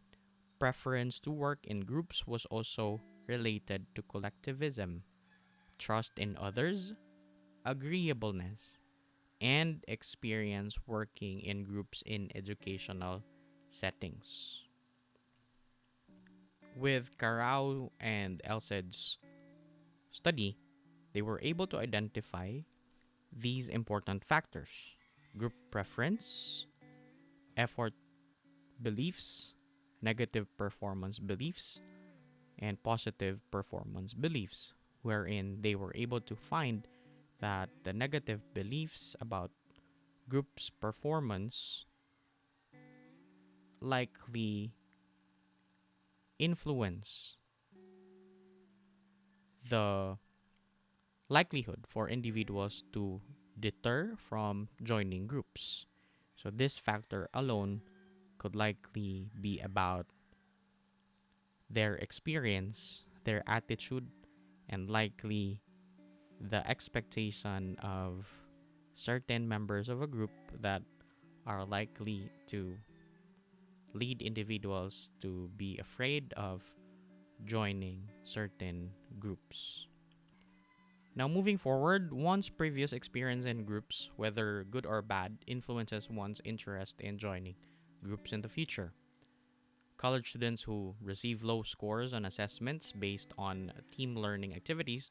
A: preference to work in groups was also related to collectivism, trust in others, agreeableness, and experience working in groups in educational settings. With Carao and Elsed's study, they were able to identify these important factors: group preference, effort beliefs, negative performance beliefs, and positive performance beliefs, wherein they were able to find that the negative beliefs about group's performance likely influence the likelihood for individuals to deter from joining groups. So, this factor alone could likely be about their experience, their attitude, and likely the expectation of certain members of a group that are likely to lead individuals to be afraid of joining certain groups. Now, moving forward, one's previous experience in groups, whether good or bad, influences one's interest in joining groups in the future. College students who receive low scores on assessments based on team learning activities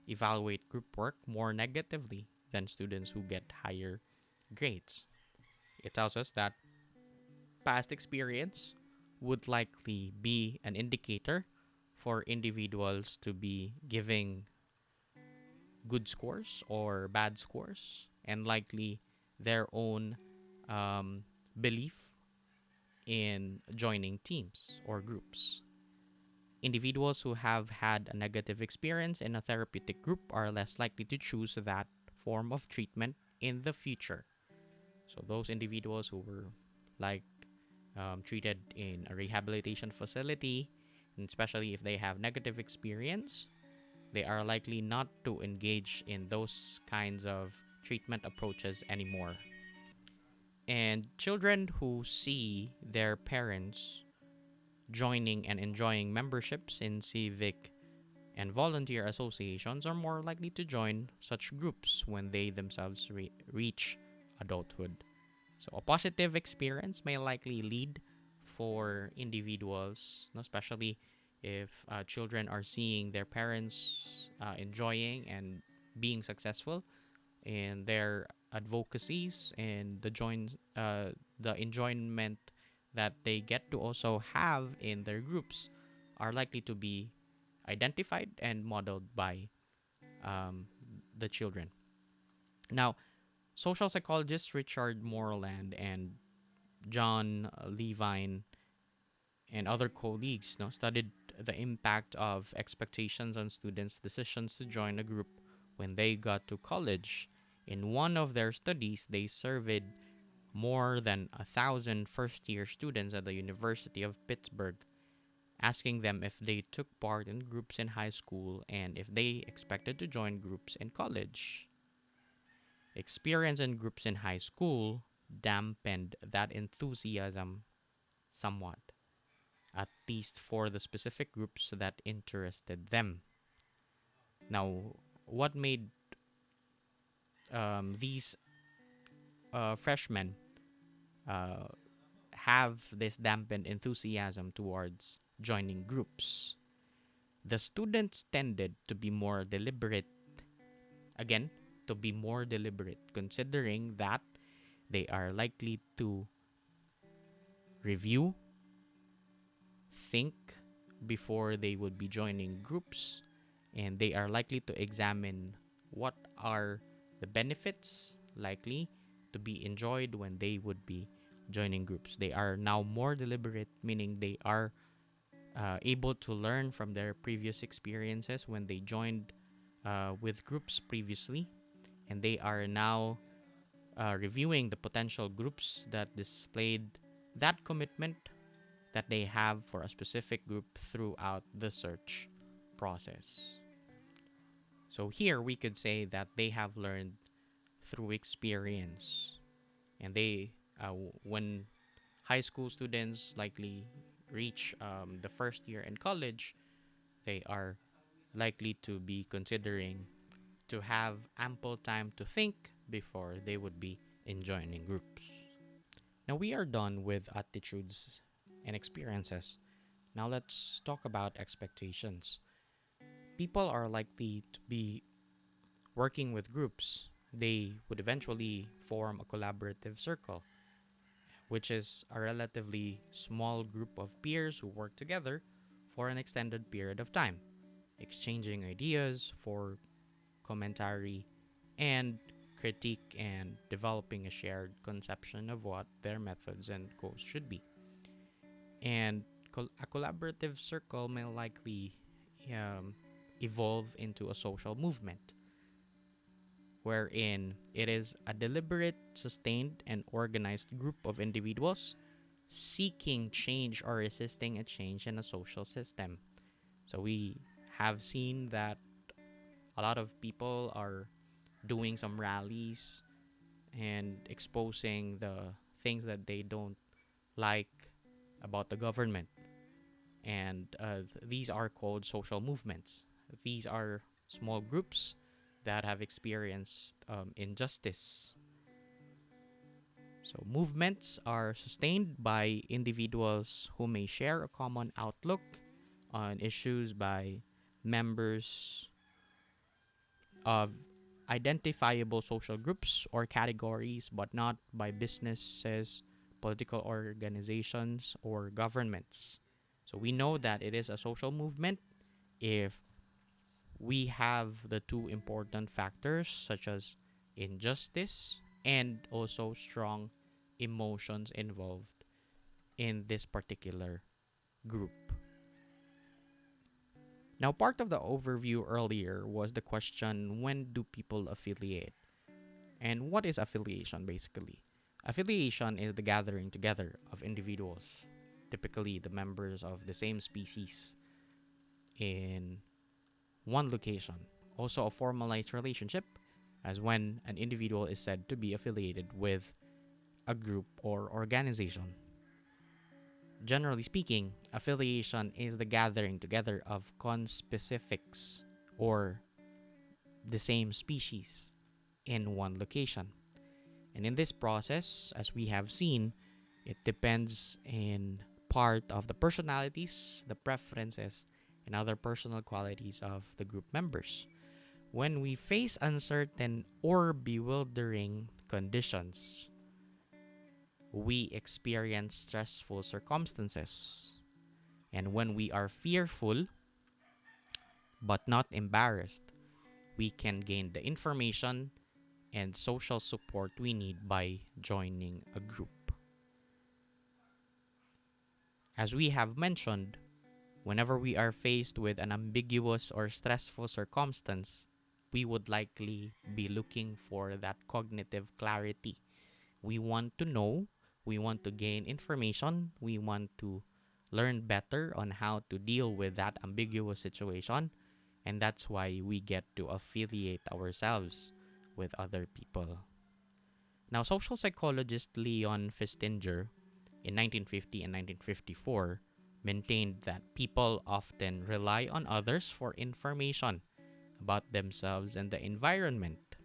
A: evaluate group work more negatively than students who get higher grades. It tells us that past experience, would likely be an indicator for individuals to be giving good scores or bad scores, and likely their own um, belief in joining teams or groups. Individuals who have had a negative experience in a therapeutic group are less likely to choose that form of treatment in the future. So, those individuals who were like treated in a rehabilitation facility, and especially if they have negative experience, they are likely not to engage in those kinds of treatment approaches anymore. And children who see their parents joining and enjoying memberships in civic and volunteer associations are more likely to join such groups when they themselves reach adulthood. So, a positive experience may likely lead for individuals, especially if children are seeing their parents enjoying and being successful in their advocacies, and the enjoyment that they get to also have in their groups are likely to be identified and modeled by um, the children. Now, social psychologists Richard Moreland and John Levine and other colleagues studied the impact of expectations on students' decisions to join a group when they got to college. In one of their studies, they surveyed more than 1,000 first year students at the University of Pittsburgh, asking them if they took part in groups in high school and if they expected to join groups in college. Experience in groups in high school dampened that enthusiasm somewhat, at least for the specific groups that interested them. Now, what made these freshmen uh, have this dampened enthusiasm towards joining groups? The students tended to be more deliberate, again, to be more deliberate, considering that they are likely to review, think before they would be joining groups, and they are likely to examine what are the benefits likely to be enjoyed when they would be joining groups. They are now more deliberate, meaning they are able to learn from their previous experiences when they joined with groups previously, and they are now reviewing the potential groups that displayed that commitment that they have for a specific group throughout the search process. So here we could say that they have learned through experience, and when high school students likely reach the first year in college, they are likely to be considering to have ample time to think before they would be in joining groups. Now we are done with attitudes and experiences. Now let's talk about expectations. People are likely to be working with groups. They would eventually form a collaborative circle, which is a relatively small group of peers who work together for an extended period of time, exchanging ideas for commentary and critique and developing a shared conception of what their methods and goals should be. And a collaborative circle may likely um, evolve into a social movement, wherein it is a deliberate, sustained, and organized group of individuals seeking change or resisting a change in a social system. So we have seen that a lot of people are doing some rallies and exposing the things that they don't like about the government. And these are called social movements. These are small groups that have experienced injustice. So, movements are sustained by individuals who may share a common outlook on issues, by members of identifiable social groups or categories, but not by businesses, political organizations, or governments. So we know that it is a social movement if we have the two important factors, such as injustice and also strong emotions involved in this particular group. Now, part of the overview earlier was the question, when do people affiliate? And what is affiliation basically? Affiliation is the gathering together of individuals, typically the members of the same species, in one location. Also, a formalized relationship, as when an individual is said to be affiliated with a group or organization. Generally speaking, affiliation is the gathering together of conspecifics or the same species in one location. And in this process, as we have seen, it depends in part of the personalities, the preferences, and other personal qualities of the group members. When we face uncertain or bewildering conditions, we experience stressful circumstances. And when we are fearful but not embarrassed, we can gain the information and social support we need by joining a group. As we have mentioned, whenever we are faced with an ambiguous or stressful circumstance, we would likely be looking for that cognitive clarity. We want to know, we want to gain information, we want to learn better on how to deal with that ambiguous situation, and that's why we get to affiliate ourselves with other people. Now, social psychologist Leon Festinger in 1950 and 1954 maintained that people often rely on others for information about themselves and the environment.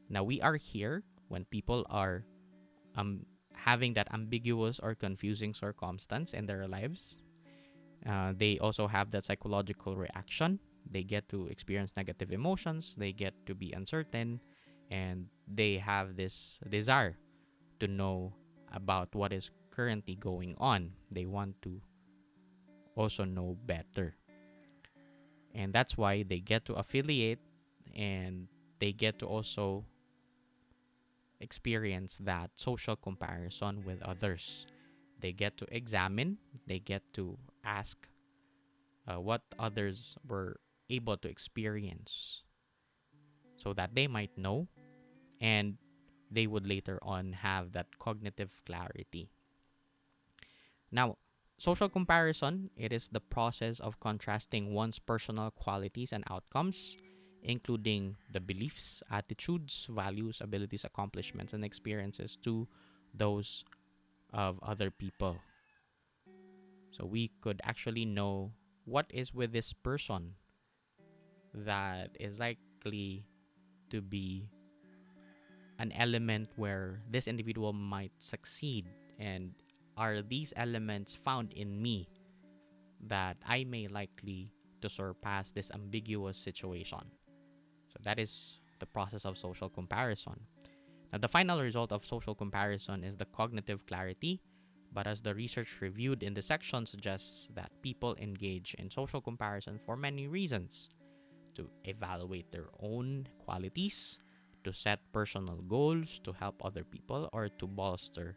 A: Now, we are here when people are having that ambiguous or confusing circumstance in their lives. They also have that psychological reaction. They get to experience negative emotions, they get to be uncertain, and they have this desire to know about what is currently going on. They want to also know better. And that's why they get to affiliate, and they get to also experience that social comparison with others. They get to examine, they get to ask what others were able to experience so that they might know, and they would later on have that cognitive clarity. Now, social comparison, it is the process of contrasting one's personal qualities and outcomes, including the beliefs, attitudes, values, abilities, accomplishments, and experiences to those of other people. So we could actually know what is with this person that is likely to be an element where this individual might succeed, and are these elements found in me that I may likely to surpass this ambiguous situation. So that is the process of social comparison. Now, the final result of social comparison is the cognitive clarity, but as the research reviewed in the section suggests that people engage in social comparison for many reasons: to evaluate their own qualities, to set personal goals, to help other people, or to bolster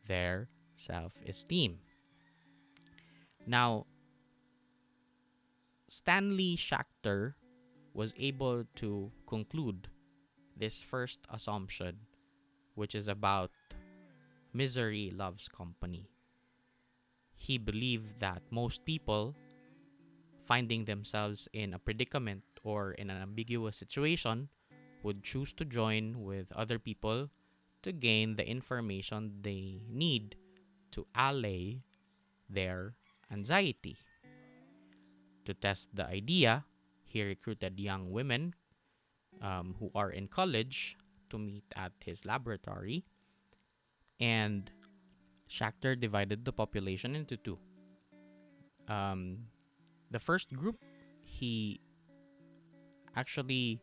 A: their self-esteem. Now, Stanley Schachter was able to conclude this first assumption, which is about misery loves company. He believed that most people finding themselves in a predicament or in an ambiguous situation would choose to join with other people to gain the information they need to allay their anxiety. To test the idea, he recruited young women who are in college to meet at his laboratory, and Schachter divided the population into two. Um, the first group, he actually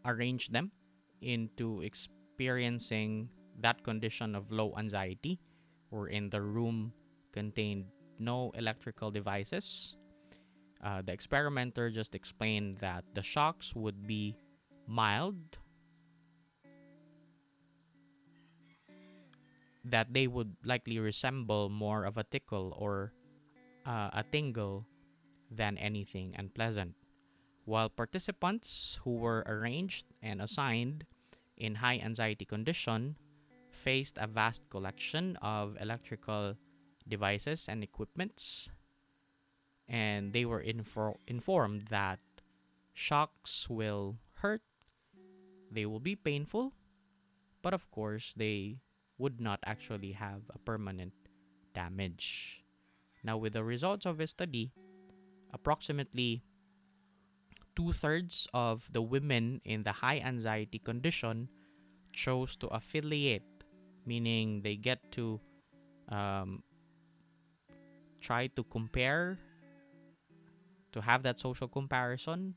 A: arranged them into experiencing that condition of low anxiety, wherein the room contained no electrical devices. The experimenter just explained that the shocks would be mild, that they would likely resemble more of a tickle or a tingle than anything unpleasant. While participants who were arranged and assigned in high anxiety condition faced a vast collection of electrical devices and equipments, and they were informed that shocks will hurt, they will be painful, but of course, they would not actually have a permanent damage. Now, with the results of his study, approximately two-thirds of the women in the high anxiety condition chose to affiliate, meaning they get to um, try to compare, to have that social comparison.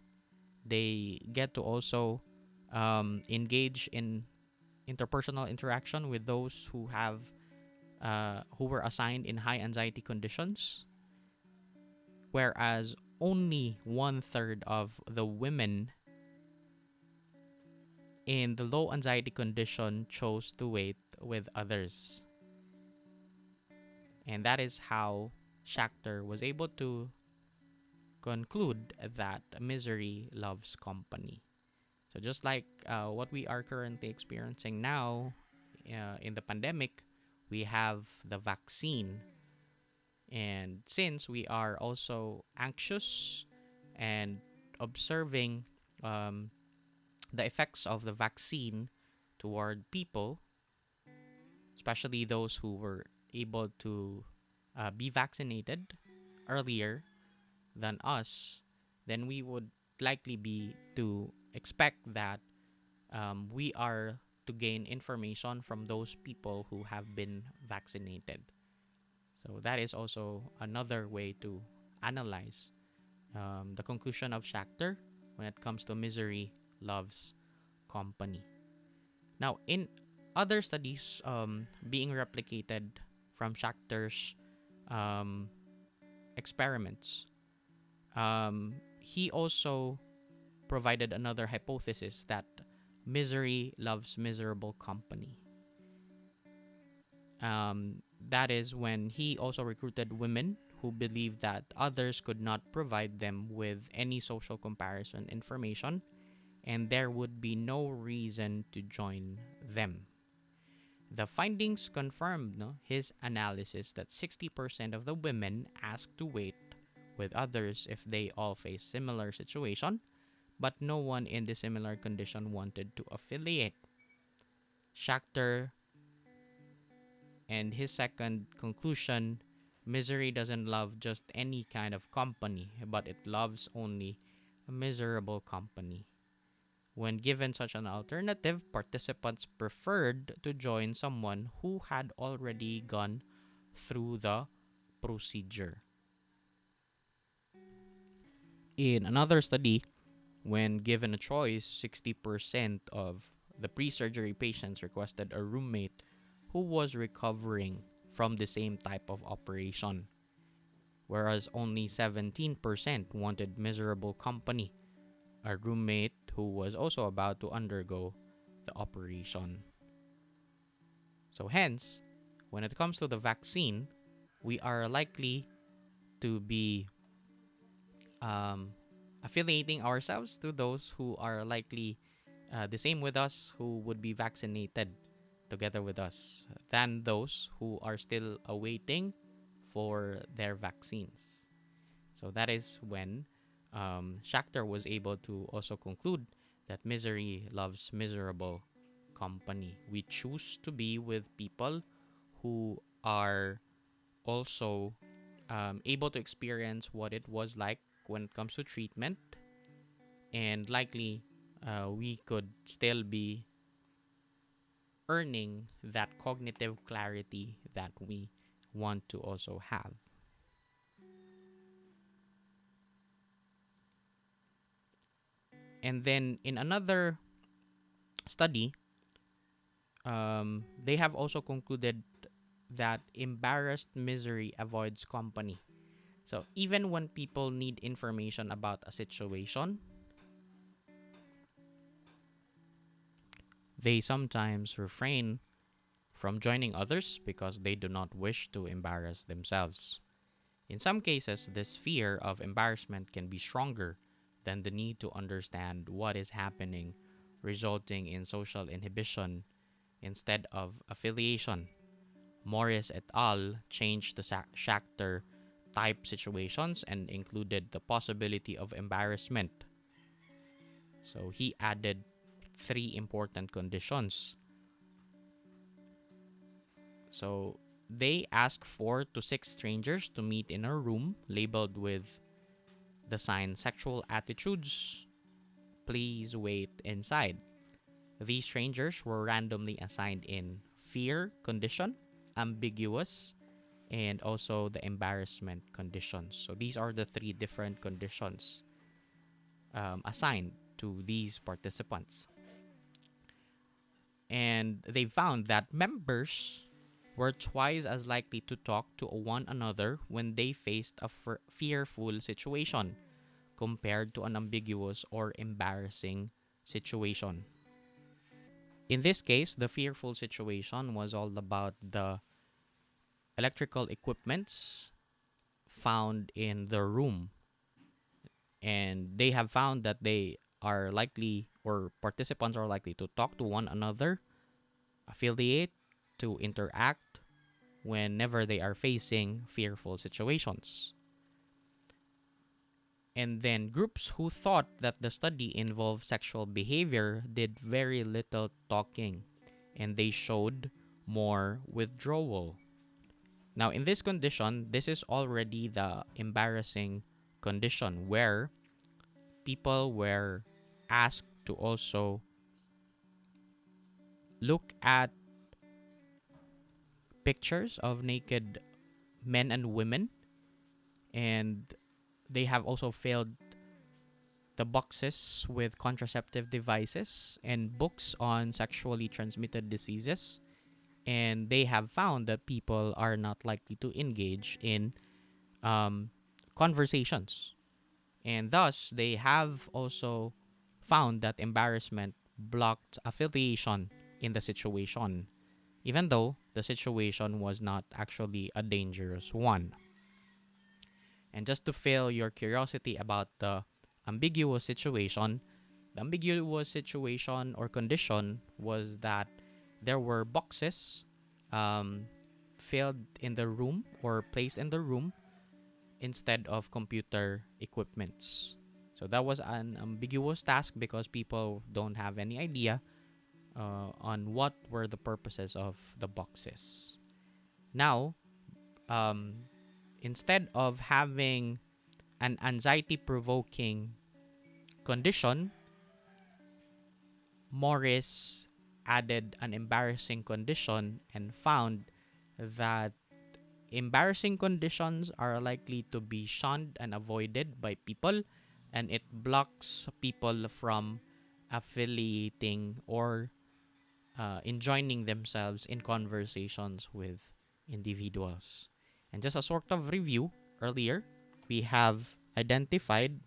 A: They get to also engage in interpersonal interaction with those who were assigned in high anxiety conditions, whereas only one third of the women in the low anxiety condition chose to wait with others. And that is how Schachter was able to conclude that misery loves company. So, just like what we are currently experiencing now in the pandemic, we have the vaccine. And since we are also anxious and observing um, the effects of the vaccine toward people, especially those who were able to be vaccinated earlier than us, then we would likely be to expect that we are to gain information from those people who have been vaccinated. So that is also another way to analyze the conclusion of Schachter when it comes to misery loves company. Now, in other studies being replicated from Schachter's um, experiments, he also provided another hypothesis that misery loves miserable company. That is when he also recruited women who believed that others could not provide them with any social comparison information, and there would be no reason to join them. The findings confirmed his analysis that 60% of the women asked to wait with others if they all face similar situation, but no one in the similar condition wanted to affiliate. Schachter and his second conclusion, misery doesn't love just any kind of company, but it loves only a miserable company. When given such an alternative, participants preferred to join someone who had already gone through the procedure. In another study, when given a choice, 60% of the pre surgery patients requested a roommate who was recovering from the same type of operation, whereas only 17% wanted miserable company, a roommate who was also about to undergo the operation. So, hence, when it comes to the vaccine, we are likely to be um, affiliating ourselves to those who are likely the same with us, who would be vaccinated together with us, than those who are still awaiting for their vaccines. So that is when Schachter was able to also conclude that misery loves miserable company. We choose to be with people who are also able to experience what it was like when it comes to treatment, and likely we could still be earning that cognitive clarity that we want to also have. And then in another study, They have also concluded that embarrassed misery avoids company. So even when people need information about a situation, they sometimes refrain from joining others because they do not wish to embarrass themselves. In some cases, this fear of embarrassment can be stronger than the need to understand what is happening, resulting in social inhibition instead of affiliation. Morris et al. Changed the Schachter type situations and included the possibility of embarrassment. So he added three important conditions. So they asked 4 to 6 strangers to meet in a room labeled with the sign sexual attitudes. Please wait inside. These strangers were randomly assigned in fear condition, ambiguous, and also the embarrassment conditions. So these are the three different conditions assigned to these participants. And they found that members were twice as likely to talk to one another when they faced a fearful situation compared to an ambiguous or embarrassing situation. In this case, the fearful situation was all about the electrical equipments found in the room, and they have found that they are likely, or participants are likely, to talk to one another, affiliate, to interact whenever they are facing fearful situations. And then groups who thought that the study involved sexual behavior did very little talking, and they showed more withdrawal. Now, in this condition, this is already the embarrassing condition where people were asked to also look at pictures of naked men and women, and they have also filled the boxes with contraceptive devices and books on sexually transmitted diseases. And they have found that people are not likely to engage in um, conversations. And thus, they have also found that embarrassment blocked affiliation in the situation, even though the situation was not actually a dangerous one. And just to fill your curiosity about the ambiguous situation or condition was that there were boxes um, filled in the room or placed in the room instead of computer equipments. So that was an ambiguous task because people don't have any idea on what were the purposes of the boxes. Now, um, instead of having an anxiety provoking condition, Morris added an embarrassing condition and found that embarrassing conditions are likely to be shunned and avoided by people, and it blocks people from affiliating or in joining themselves in conversations with individuals. And just a sort of review earlier, we have identified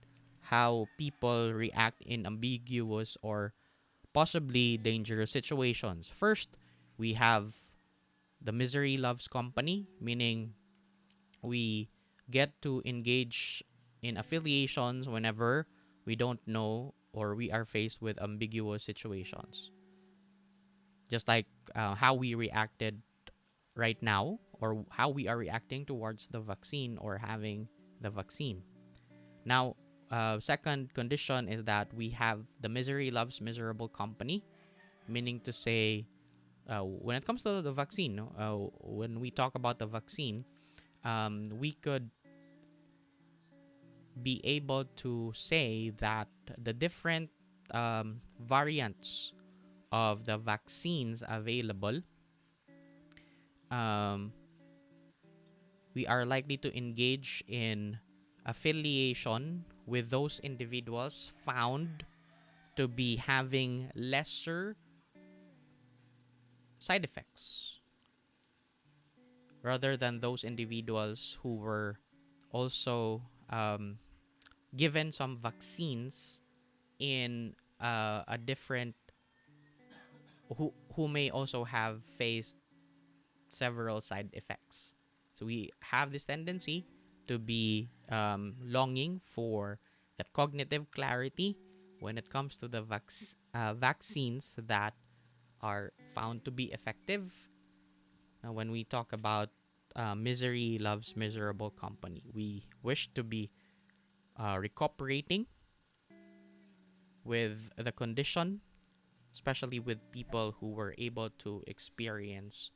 A: how people react in ambiguous or possibly dangerous situations. First, we have the misery loves company, meaning we get to engage in affiliations whenever we don't know or we are faced with ambiguous situations. Just like how we reacted right now, or how we are reacting towards the vaccine or having the vaccine. Now, second condition is that we have the misery loves miserable company, meaning to say, when it comes to the vaccine, no? When we talk about the vaccine, we could be able to say that the different variants of the vaccines available, um, we are likely to engage in affiliation with those individuals found to be having lesser side effects rather than those individuals who were also given some vaccines in a different who may also have faced several side effects. So we have this tendency to be longing for that cognitive clarity when it comes to the vaccines that are found to be effective. When we talk about misery loves miserable company, we wish to be recuperating with the condition, especially with people who were able to experience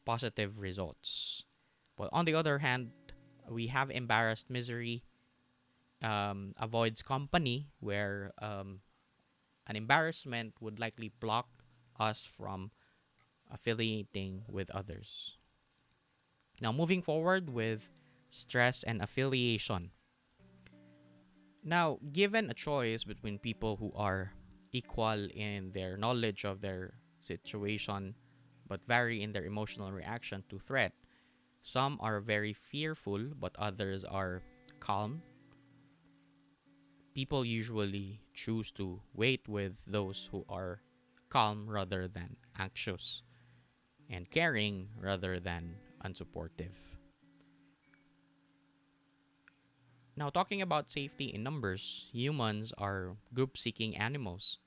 A: positive results. But on the other hand, we have embarrassed misery avoids company, where an embarrassment would likely block us from affiliating with others. Now, moving forward with stress and affiliation. Now, given a choice between people who are equal in their knowledge of their situation but vary in their emotional reaction to threat, some are very fearful but others are calm. People usually choose to wait with those who are calm rather than anxious, and caring rather than unsupportive. Now, talking about safety in numbers, humans are group seeking animals,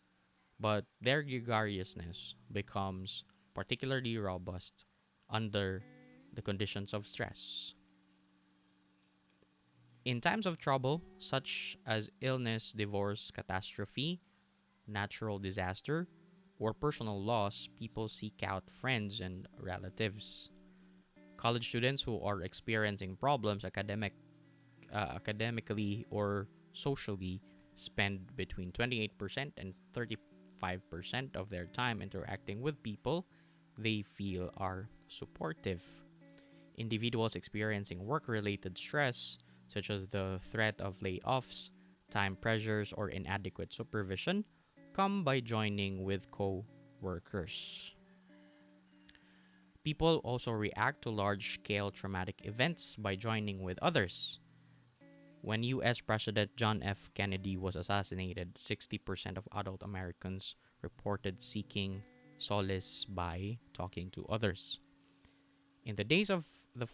A: but their gregariousness becomes particularly robust under the conditions of stress. In times of trouble, such as illness, divorce, catastrophe, natural disaster, or personal loss, people seek out friends and relatives. College students who are experiencing problems academically or socially spend between 28% and 35% of their time interacting with people they feel are supportive. Individuals experiencing work related stress, such as the threat of layoffs, time pressures, or inadequate supervision, come by joining with co workers. People also react to large scale traumatic events by joining with others. When US President John F. Kennedy was assassinated, 60% of adult Americans reported seeking solace by talking to others. In the days of the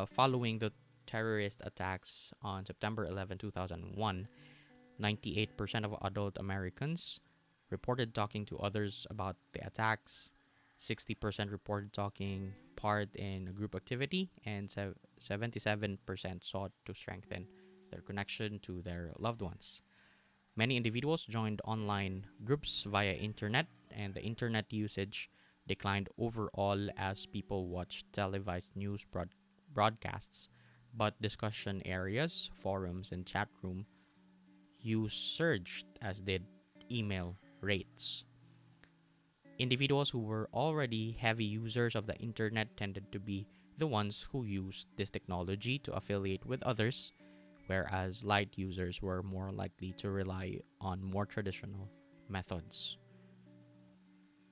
A: following the terrorist attacks on September 11, 2001, 98% of adult Americans reported talking to others about the attacks. 60% reported taking part in a group activity, and 77% sought to strengthen their connection to their loved ones. Many individuals joined online groups via internet, and the internet usage declined overall as people watched televised news broadcasts, but discussion areas, forums, and chat room use surged, as did email rates. Individuals who were already heavy users of the internet tended to be the ones who used this technology to affiliate with others, whereas light users were more likely to rely on more traditional methods.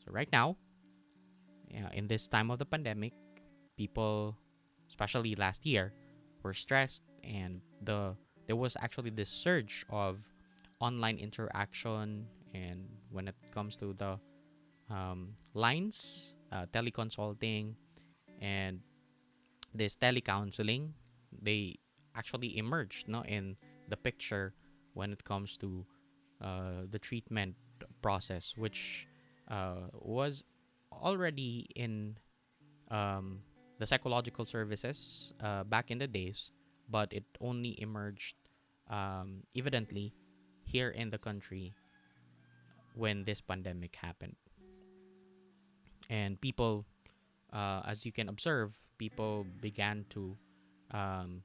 A: So, right now, in this time of the pandemic, people, especially last year, were stressed, and there was actually this surge of online interaction. And when it comes to the lines, teleconsulting, and this telecounseling, they actually emerged, no, in the picture when it comes to the treatment process, which was already in um, the psychological services back in the days, but it only emerged evidently here in the country when this pandemic happened. And people, as you can observe, people began to um,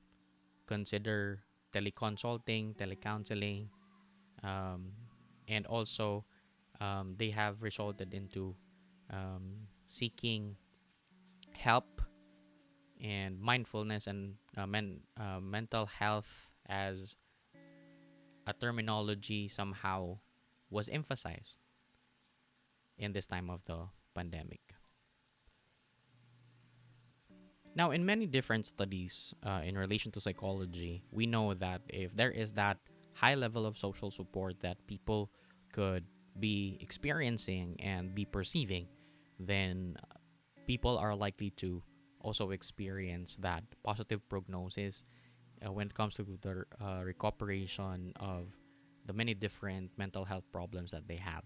A: consider teleconsulting, telecounseling, um, and also they have resulted into seeking help and mindfulness and mental health as a terminology somehow was emphasized in this time of the pandemic. Now, in many different studies in relation to psychology, we know that if there is that high level of social support that people could be experiencing and be perceiving, then people are likely to also experience that positive prognosis when it comes to the recuperation of the many different mental health problems that they have.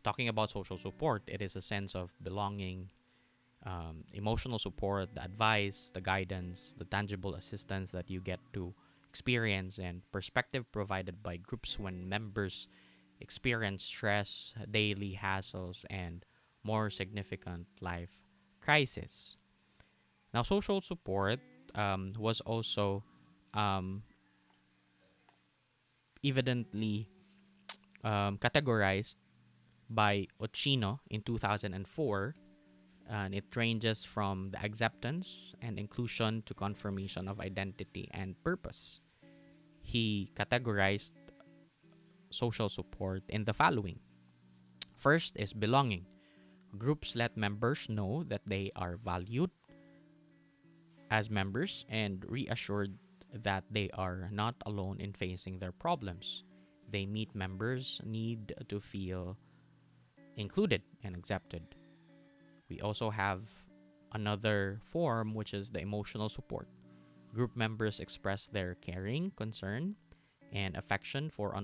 A: Talking about social support, it is a sense of belonging, emotional support, the advice, the guidance, the tangible assistance that you get to experience, and perspective provided by groups when members experience stress, daily hassles, and more significant life crisis. Now, social support was also um, evidently categorized by Ochino in 2004, and it ranges from the acceptance and inclusion to confirmation of identity and purpose. He categorized social support in the following. First is belonging. Groups let members know that they are valued as members and reassured that they are not alone in facing their problems. They meet members' need to feel included and accepted. We also have another form, which is the emotional support. Group members express their caring, concern, and affection for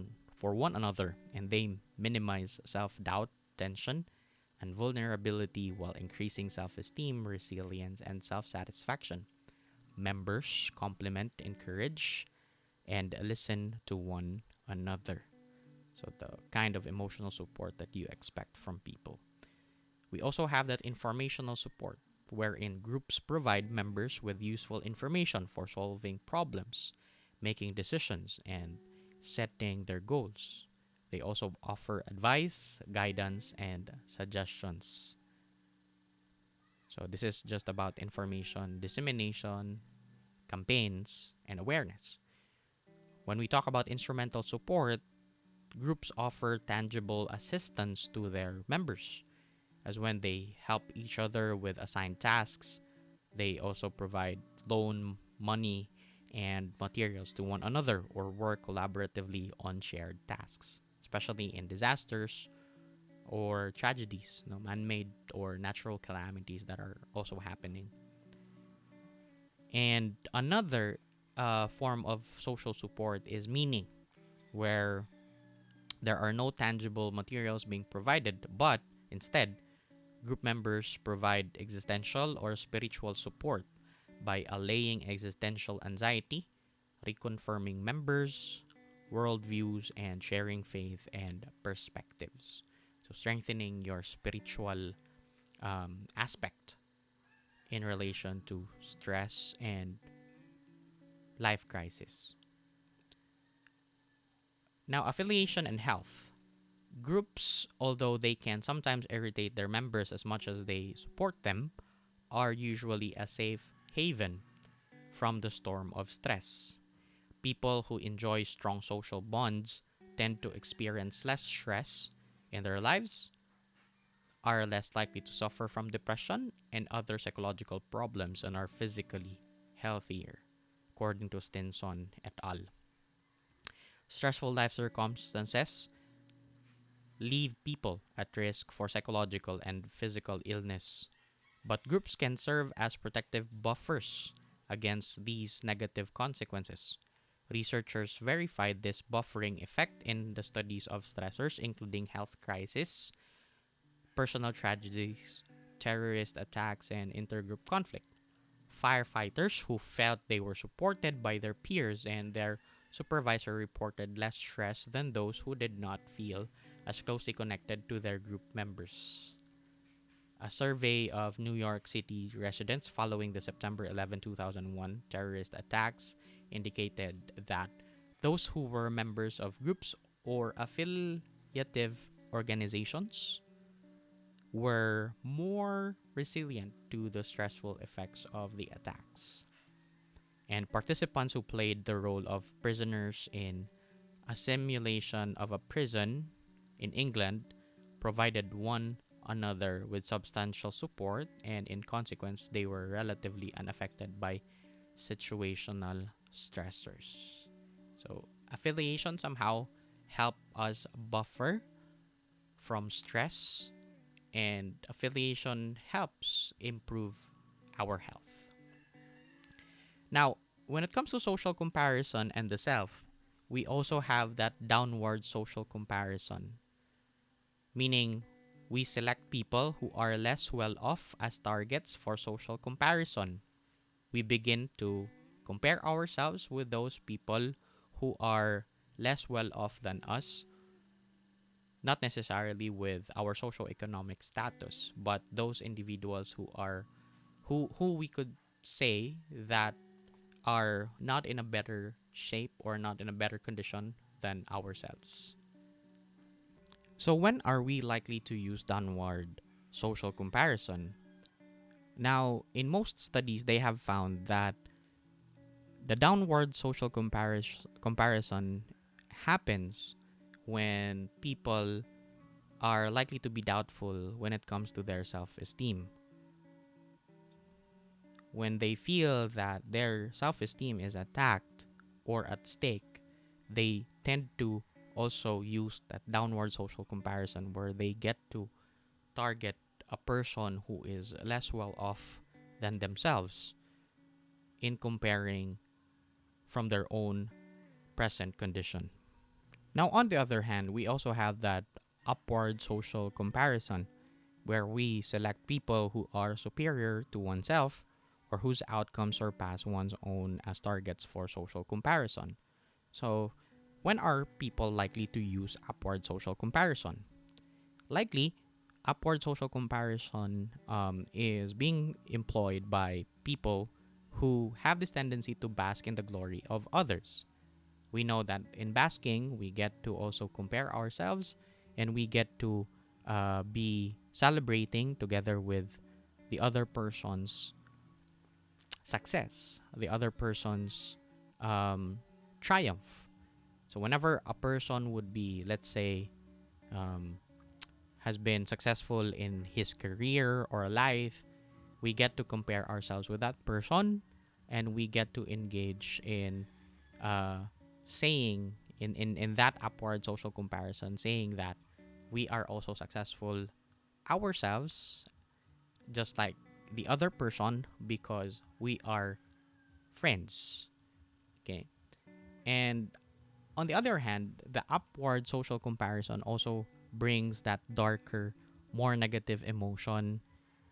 A: one another, and they minimize self doubt, tension, and vulnerability while increasing self esteem, resilience, and self satisfaction. Members compliment, encourage, and listen to one another. So, the kind of emotional support that you expect from people. We also have that informational support, wherein groups provide members with useful information for solving problems, making decisions, and setting their goals. They also offer advice, guidance, and suggestions. So, this is just about information dissemination, campaigns, and awareness. When we talk about instrumental support, groups offer tangible assistance to their members, as when they help each other with assigned tasks. They also provide loan money and materials to one another or work collaboratively on shared tasks, especially in disasters or tragedies, man made or natural calamities that are also happening. And another form of social support is meaning, where there are no tangible materials being provided, but instead, group members provide existential or spiritual support by allaying existential anxiety, reconfirming members' worldviews, and sharing faith and perspectives. So, strengthening your spiritual aspect in relation to stress and life crisis. Now, affiliation and health. Groups, although they can sometimes irritate their members as much as they support them, are usually a safe haven from the storm of stress. People who enjoy strong social bonds tend to experience less stress in their lives, are less likely to suffer from depression and other psychological problems, and are physically healthier, according to Stinson et al. Stressful life circumstances leave people at risk for psychological and physical illness, but groups can serve as protective buffers against these negative consequences. Researchers verified this buffering effect in the studies of stressors, including health crises, personal tragedies, terrorist attacks, and intergroup conflict. Firefighters who felt they were supported by their peers and their supervisor reported less stress than those who did not feel as closely connected to their group members. A survey of New York City residents following the September 11, 2001 terrorist attacks indicated that those who were members of groups or affiliative organizations were more resilient to the stressful effects of the attacks. And participants who played the role of prisoners in a simulation of a prison in England provided one another with substantial support, and in consequence, they were relatively unaffected by situational stressors. So, affiliation somehow help us buffer from stress, and affiliation helps improve our health. Now, when it comes to social comparison and the self, we also have that downward social comparison, meaning we select people who are less well off as targets for social comparison. We begin to compare ourselves with those people who are less well off than us, not necessarily with our socioeconomic status, but those individuals who we could say that are not in a better shape or not in a better condition than ourselves. So when are we likely to use downward social comparison? Now, in most studies, they have found that the downward social comparison happens when people are likely to be doubtful when it comes to their self esteem. When they feel that their self esteem is attacked or at stake, they tend to also use that downward social comparison where they get to target a person who is less well off than themselves in comparing from their own present condition. Now, on the other hand, we also have that upward social comparison where we select people who are superior to oneself or whose outcomes surpass one's own as targets for social comparison. So, when are people likely to use upward social comparison? Likely, upward social comparison is being employed by people who have this tendency to bask in the glory of others. We know that in basking, we get to also compare ourselves and we get to be celebrating together with the other person's success, the other person's triumph. So, whenever a person would be, let's say, um, has been successful in his career or life, we get to compare ourselves with that person and we get to engage in saying in that upward social comparison, saying that we are also successful ourselves, just like the other person, because we are friends. Okay. And on the other hand, the upward social comparison also brings that darker, more negative emotion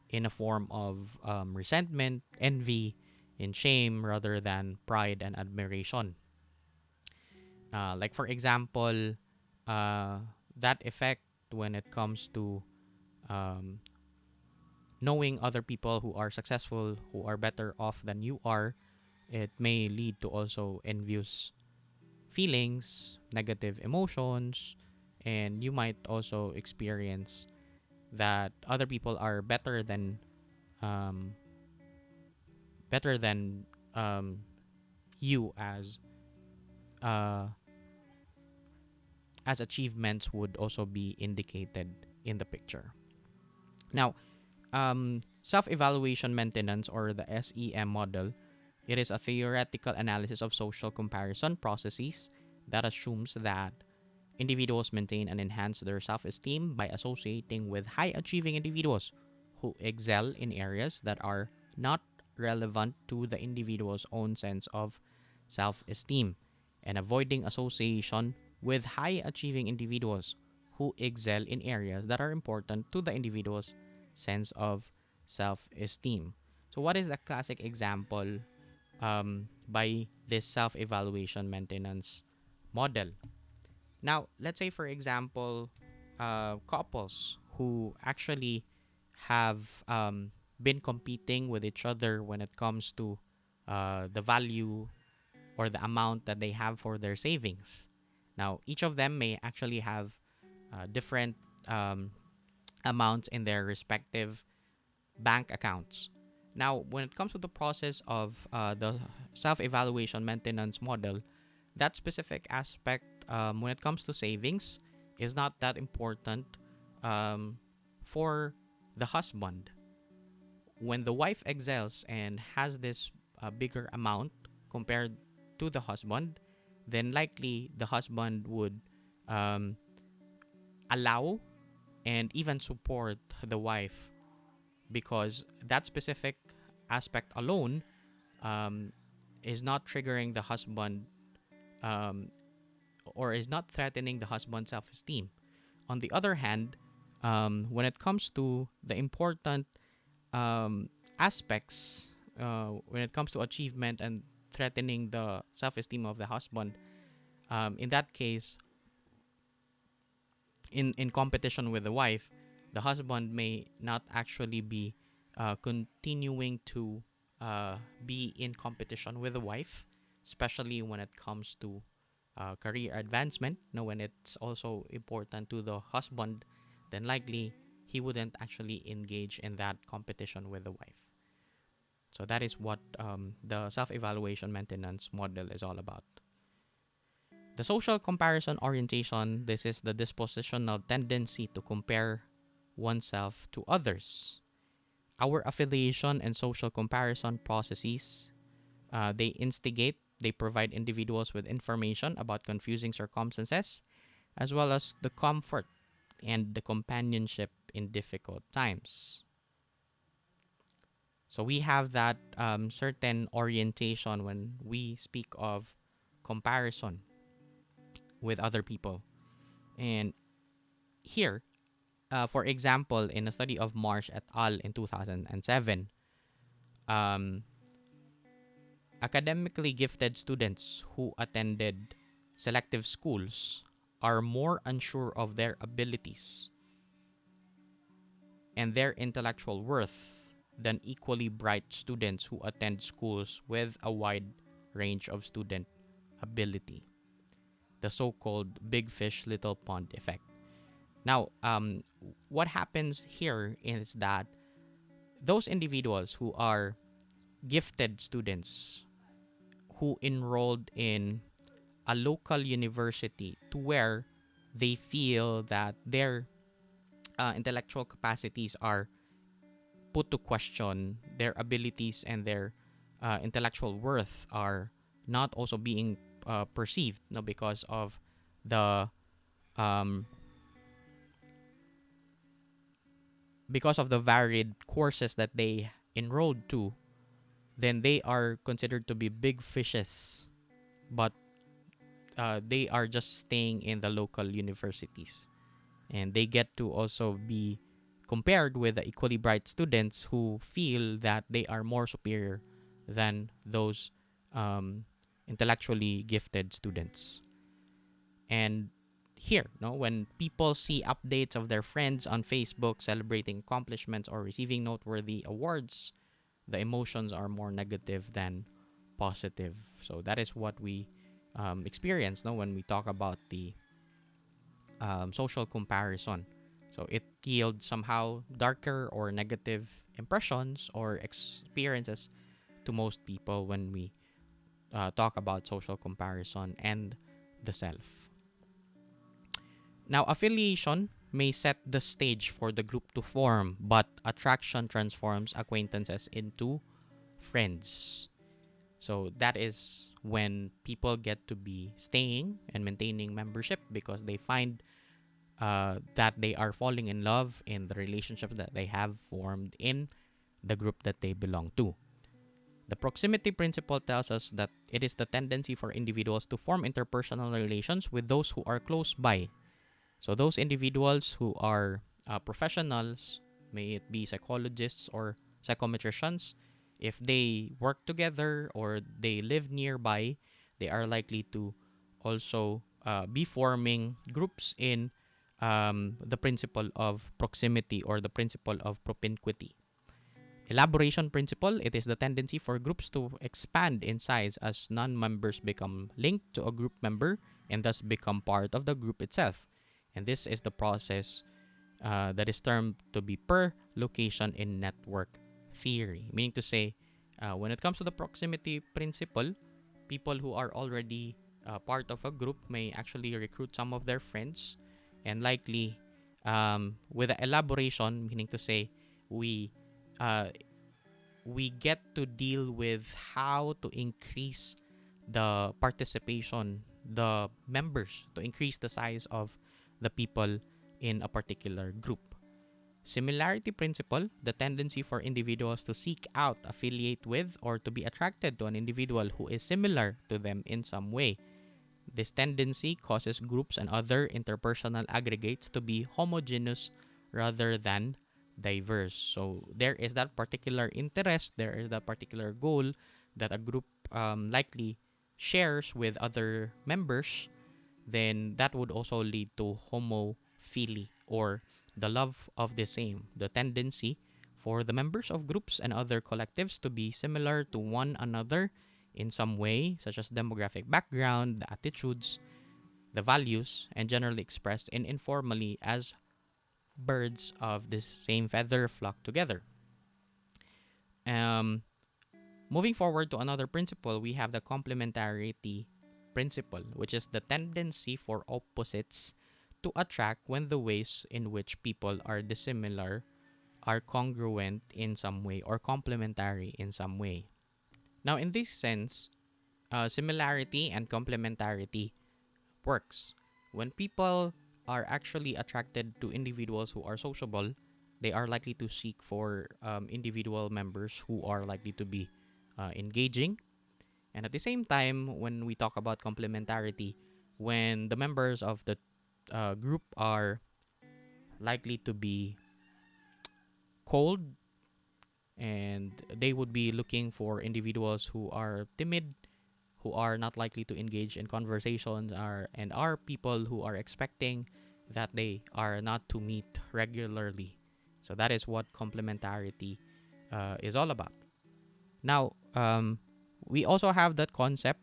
A: in a form of resentment, envy, and shame rather than pride and admiration. Like, for example, uh, that effect when it comes to um, knowing other people who are successful, who are better off than you are, it may lead to also envious feelings, negative emotions, and you might also experience that other people are um, better than you uh, as achievements would also be indicated in the picture. Now, self-evaluation maintenance, or the SEM model, it is a theoretical analysis of social comparison processes that assumes that individuals maintain and enhance their self-esteem by associating with high-achieving individuals who excel in areas that are not relevant to the individual's own sense of self-esteem, and avoiding association with high-achieving individuals who excel in areas that are important to the individual's sense of self-esteem. So, what is the classic example by this self-evaluation maintenance model? Now, let's say, for example, couples who actually have been competing with each other when it comes to the value or the amount that they have for their savings. Now, each of them may actually have different um, amounts in their respective bank accounts. Now, when it comes to the process of the self evaluation maintenance model, that specific aspect when it comes to savings is not that important um, for the husband, when the wife excels and has this bigger amount compared to the husband, then likely the husband would um, allow and even support the wife, because that specific aspect alone um, is not triggering the husband, um, or is not threatening the husband's self esteem. On the other hand, when it comes to the important um, aspects, when it comes to achievement and threatening the self esteem of the husband, in that case, in competition with the wife, the husband may not actually be continuing to be in competition with the wife, especially when it comes to career advancement. No, when it's also important to the husband, then likely he wouldn't actually engage in that competition with the wife. So that is what the self-evaluation maintenance model is all about. The social comparison orientation, this is the dispositional tendency to compare oneself to others. Our affiliation and social comparison processes, they instigate, they provide individuals with information about confusing circumstances, as well as the comfort and the companionship in difficult times. So we have that certain orientation when we speak of comparison with other people. And here, for example, in a study of Marsh et al. In 2007, um, academically gifted students who attended selective schools are more unsure of their abilities and their intellectual worth than equally bright students who attend schools with a wide range of student ability, the so-called big fish little pond effect. Now, what happens here is that those individuals who are gifted students who enrolled in a local university to where they feel that their intellectual capacities are put to question, their abilities and their intellectual worth are not also being perceived, no, the um, because of the varied courses that they enrolled to, then they are considered to be big fishes, but they are just staying in the local universities. And they get to also be compared with the equally bright students who feel that they are more superior than those intellectually gifted students. And here, no, when people see updates of their friends on Facebook celebrating accomplishments or receiving noteworthy awards, the emotions are more negative than positive. So that is what we experience, no, when we talk about the social comparison. So it yields somehow darker or negative impressions or experiences to most people when we talk about social comparison and the self. Now, affiliation may set the stage for the group to form, but attraction transforms acquaintances into friends. So that is when people get to be staying and maintaining membership because they find that they are falling in love in the relationship that they have formed in the group that they belong to. The proximity principle tells us that it is the tendency for individuals to form interpersonal relations with those who are close by. So those individuals who are professionals, may it be psychologists or psychometricians, if they work together or they live nearby, they are likely to also be forming groups in the principle of proximity or the principle of propinquity. Elaboration principle, it is the tendency for groups to expand in size as non-members become linked to a group member and thus become part of the group itself. And this is the process that is termed to be per location in network theory. Meaning to say, when it comes to the proximity principle, people who are already part of a group may actually recruit some of their friends and likely with the elaboration, meaning to say, we uh, we get to deal with how to increase the participation, the members, to increase the size of the people in a particular group. Similarity principle, the tendency for individuals to seek out, affiliate with, or to be attracted to an individual who is similar to them in some way. This tendency causes groups and other interpersonal aggregates to be homogeneous rather than diverse. So there is that particular interest, there is that particular goal that a group likely shares with other members, then that would also lead to homophily, or the love of the same, the tendency for the members of groups and other collectives to be similar to one another in some way, such as demographic background, the attitudes, the values, and generally expressed and informally as birds of the same feather flock together. Um, Moving forward to another principle, we have the complementarity principle, which is the tendency for opposites to attract when the ways in which people are dissimilar are congruent in some way or complementary in some way. Now, in this sense, similarity and complementarity works. When people are actually attracted to individuals who are sociable, they are likely to seek for individual members who are likely to be engaging. And at the same time, when we talk about complementarity, when the members of the group are likely to be cold, and they would be looking for individuals who are timid, who are not likely to engage in conversations, are people who are expecting that they are not to meet regularly. So that is what complementarity is all about. Now, we also have that concept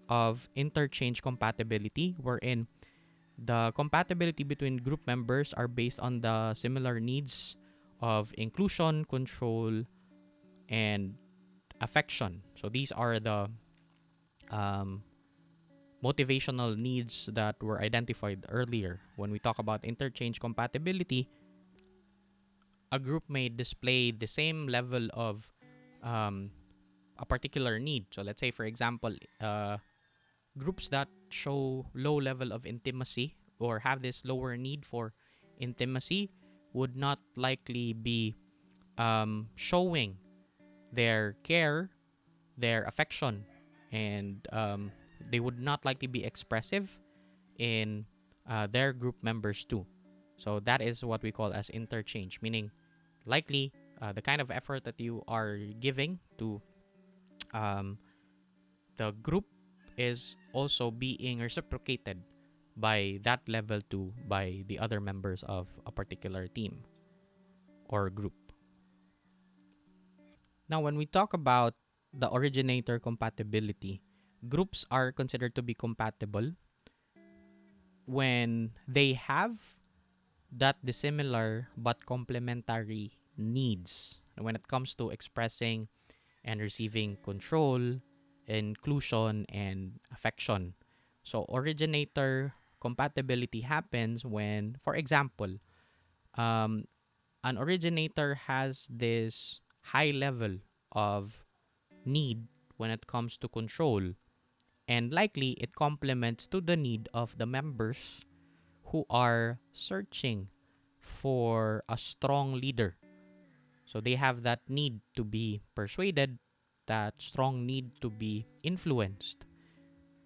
A: of interchange compatibility, wherein the compatibility between group members are based on the similar needs of inclusion, control, and affection. So these are the um, motivational needs that were identified earlier. When we talk about interchange compatibility, a group may display the same level of um, a particular need. So let's say, for example, groups that show low level of intimacy or have this lower need for intimacy would not likely be showing their care, their affection, and they would not likely be expressive in their group members too. So that is what we call as interchange, meaning likely the kind of effort that you are giving to um, the group is also being reciprocated by that level too by the other members of a particular team or group. Now, when we talk about the originator compatibility, groups are considered to be compatible when they have that dissimilar but complementary needs when it comes to expressing and receiving control, inclusion, and affection. So, originator compatibility happens when, for example, um, an originator has this high level of need when it comes to control, and likely it complements to the need of the members who are searching for a strong leader. So they have that need to be persuaded, that strong need to be influenced.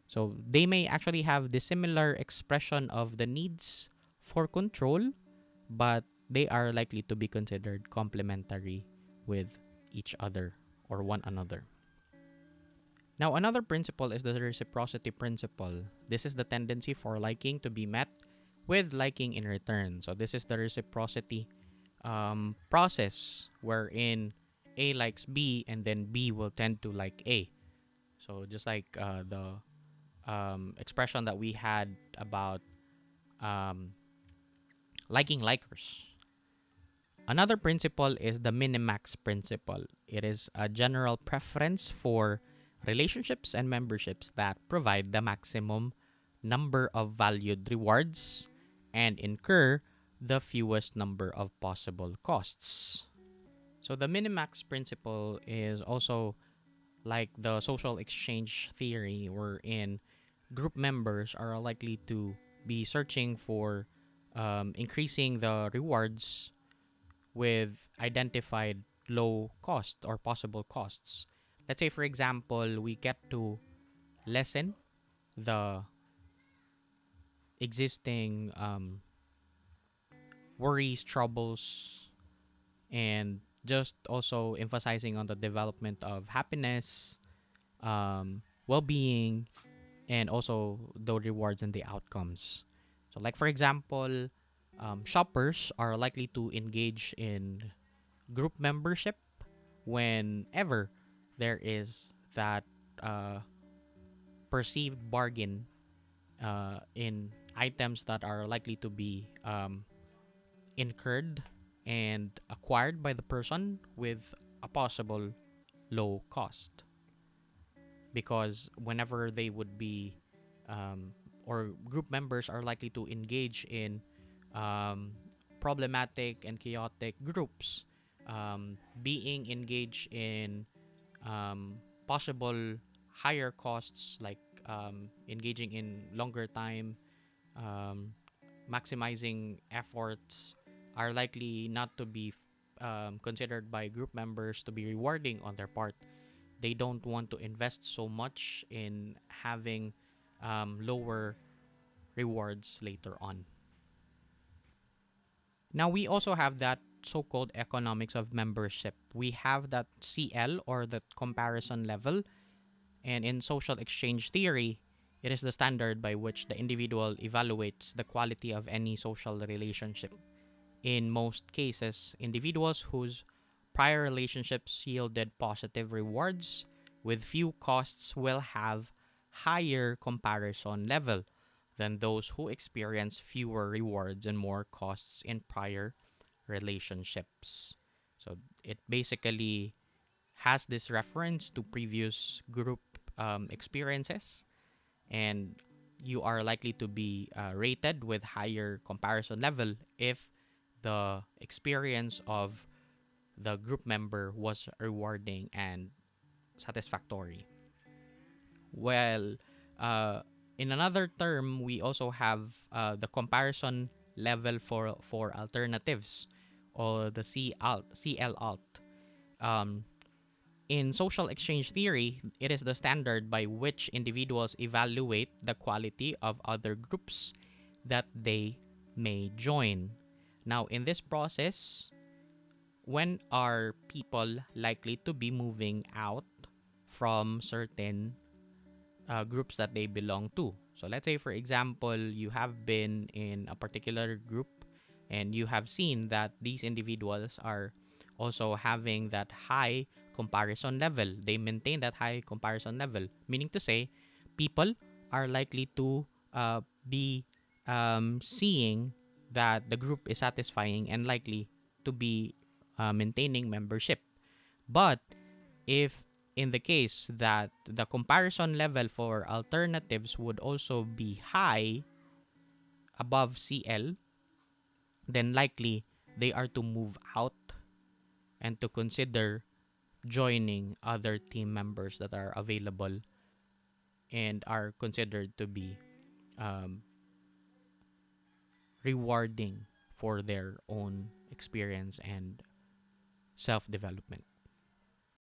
A: So they may actually have the similar expression of the needs for control, but they are likely to be considered complementary with each other or one another. Now, another principle is the reciprocity principle. This is the tendency for liking to be met with liking in return. So, this is the reciprocity process wherein A likes B and then B will tend to like A. So, just like the expression that we had about um, liking likers. Another principle is the minimax principle. It is a general preference for relationships and memberships that provide the maximum number of valued rewards and incur the fewest number of possible costs. So the minimax principle is also like the social exchange theory, wherein group members are likely to be searching for increasing the rewards with identified low cost or possible costs. Let's say, for example, we get to lessen the existing worries, troubles, and just also emphasizing on the development of happiness, well being, and also the rewards and the outcomes. So, like for example, shoppers are likely to engage in group membership whenever there is that uh, perceived bargain in items that are likely to be incurred and acquired by the person with a possible low cost. Because whenever they would be or group members are likely to engage in um, problematic and chaotic groups, being engaged in possible higher costs, like engaging in longer time, um, maximizing efforts, are likely not to be considered by group members to be rewarding on their part. They don't want to invest so much in having lower rewards later on. Now, we also have that so called economics of membership. We have that CL, or the comparison level, and in social exchange theory, it is the standard by which the individual evaluates the quality of any social relationship. In most cases, individuals whose prior relationships yielded positive rewards with few costs will have higher comparison level than those who experience fewer rewards and more costs in prior relationships. So it basically has this reference to previous group experiences, and you are likely to be rated with higher comparison level if the experience of the group member was rewarding and satisfactory. Well, uh, in another term, we also have the comparison level for alternatives, or the CL alt. Um, in social exchange theory, it is the standard by which individuals evaluate the quality of other groups that they may join. Now, in this process, when are people likely to be moving out from certain groups that they belong to? So, let's say, for example, you have been in a particular group and you have seen that these individuals are also having that high comparison level. They maintain that high comparison level, meaning to say, people are likely to be seeing that the group is satisfying and likely to be maintaining membership. But if in the case that the comparison level for alternatives would also be high, above CL, then likely they are to move out and to consider joining other team members that are available and are considered to be um, rewarding for their own experience and self development.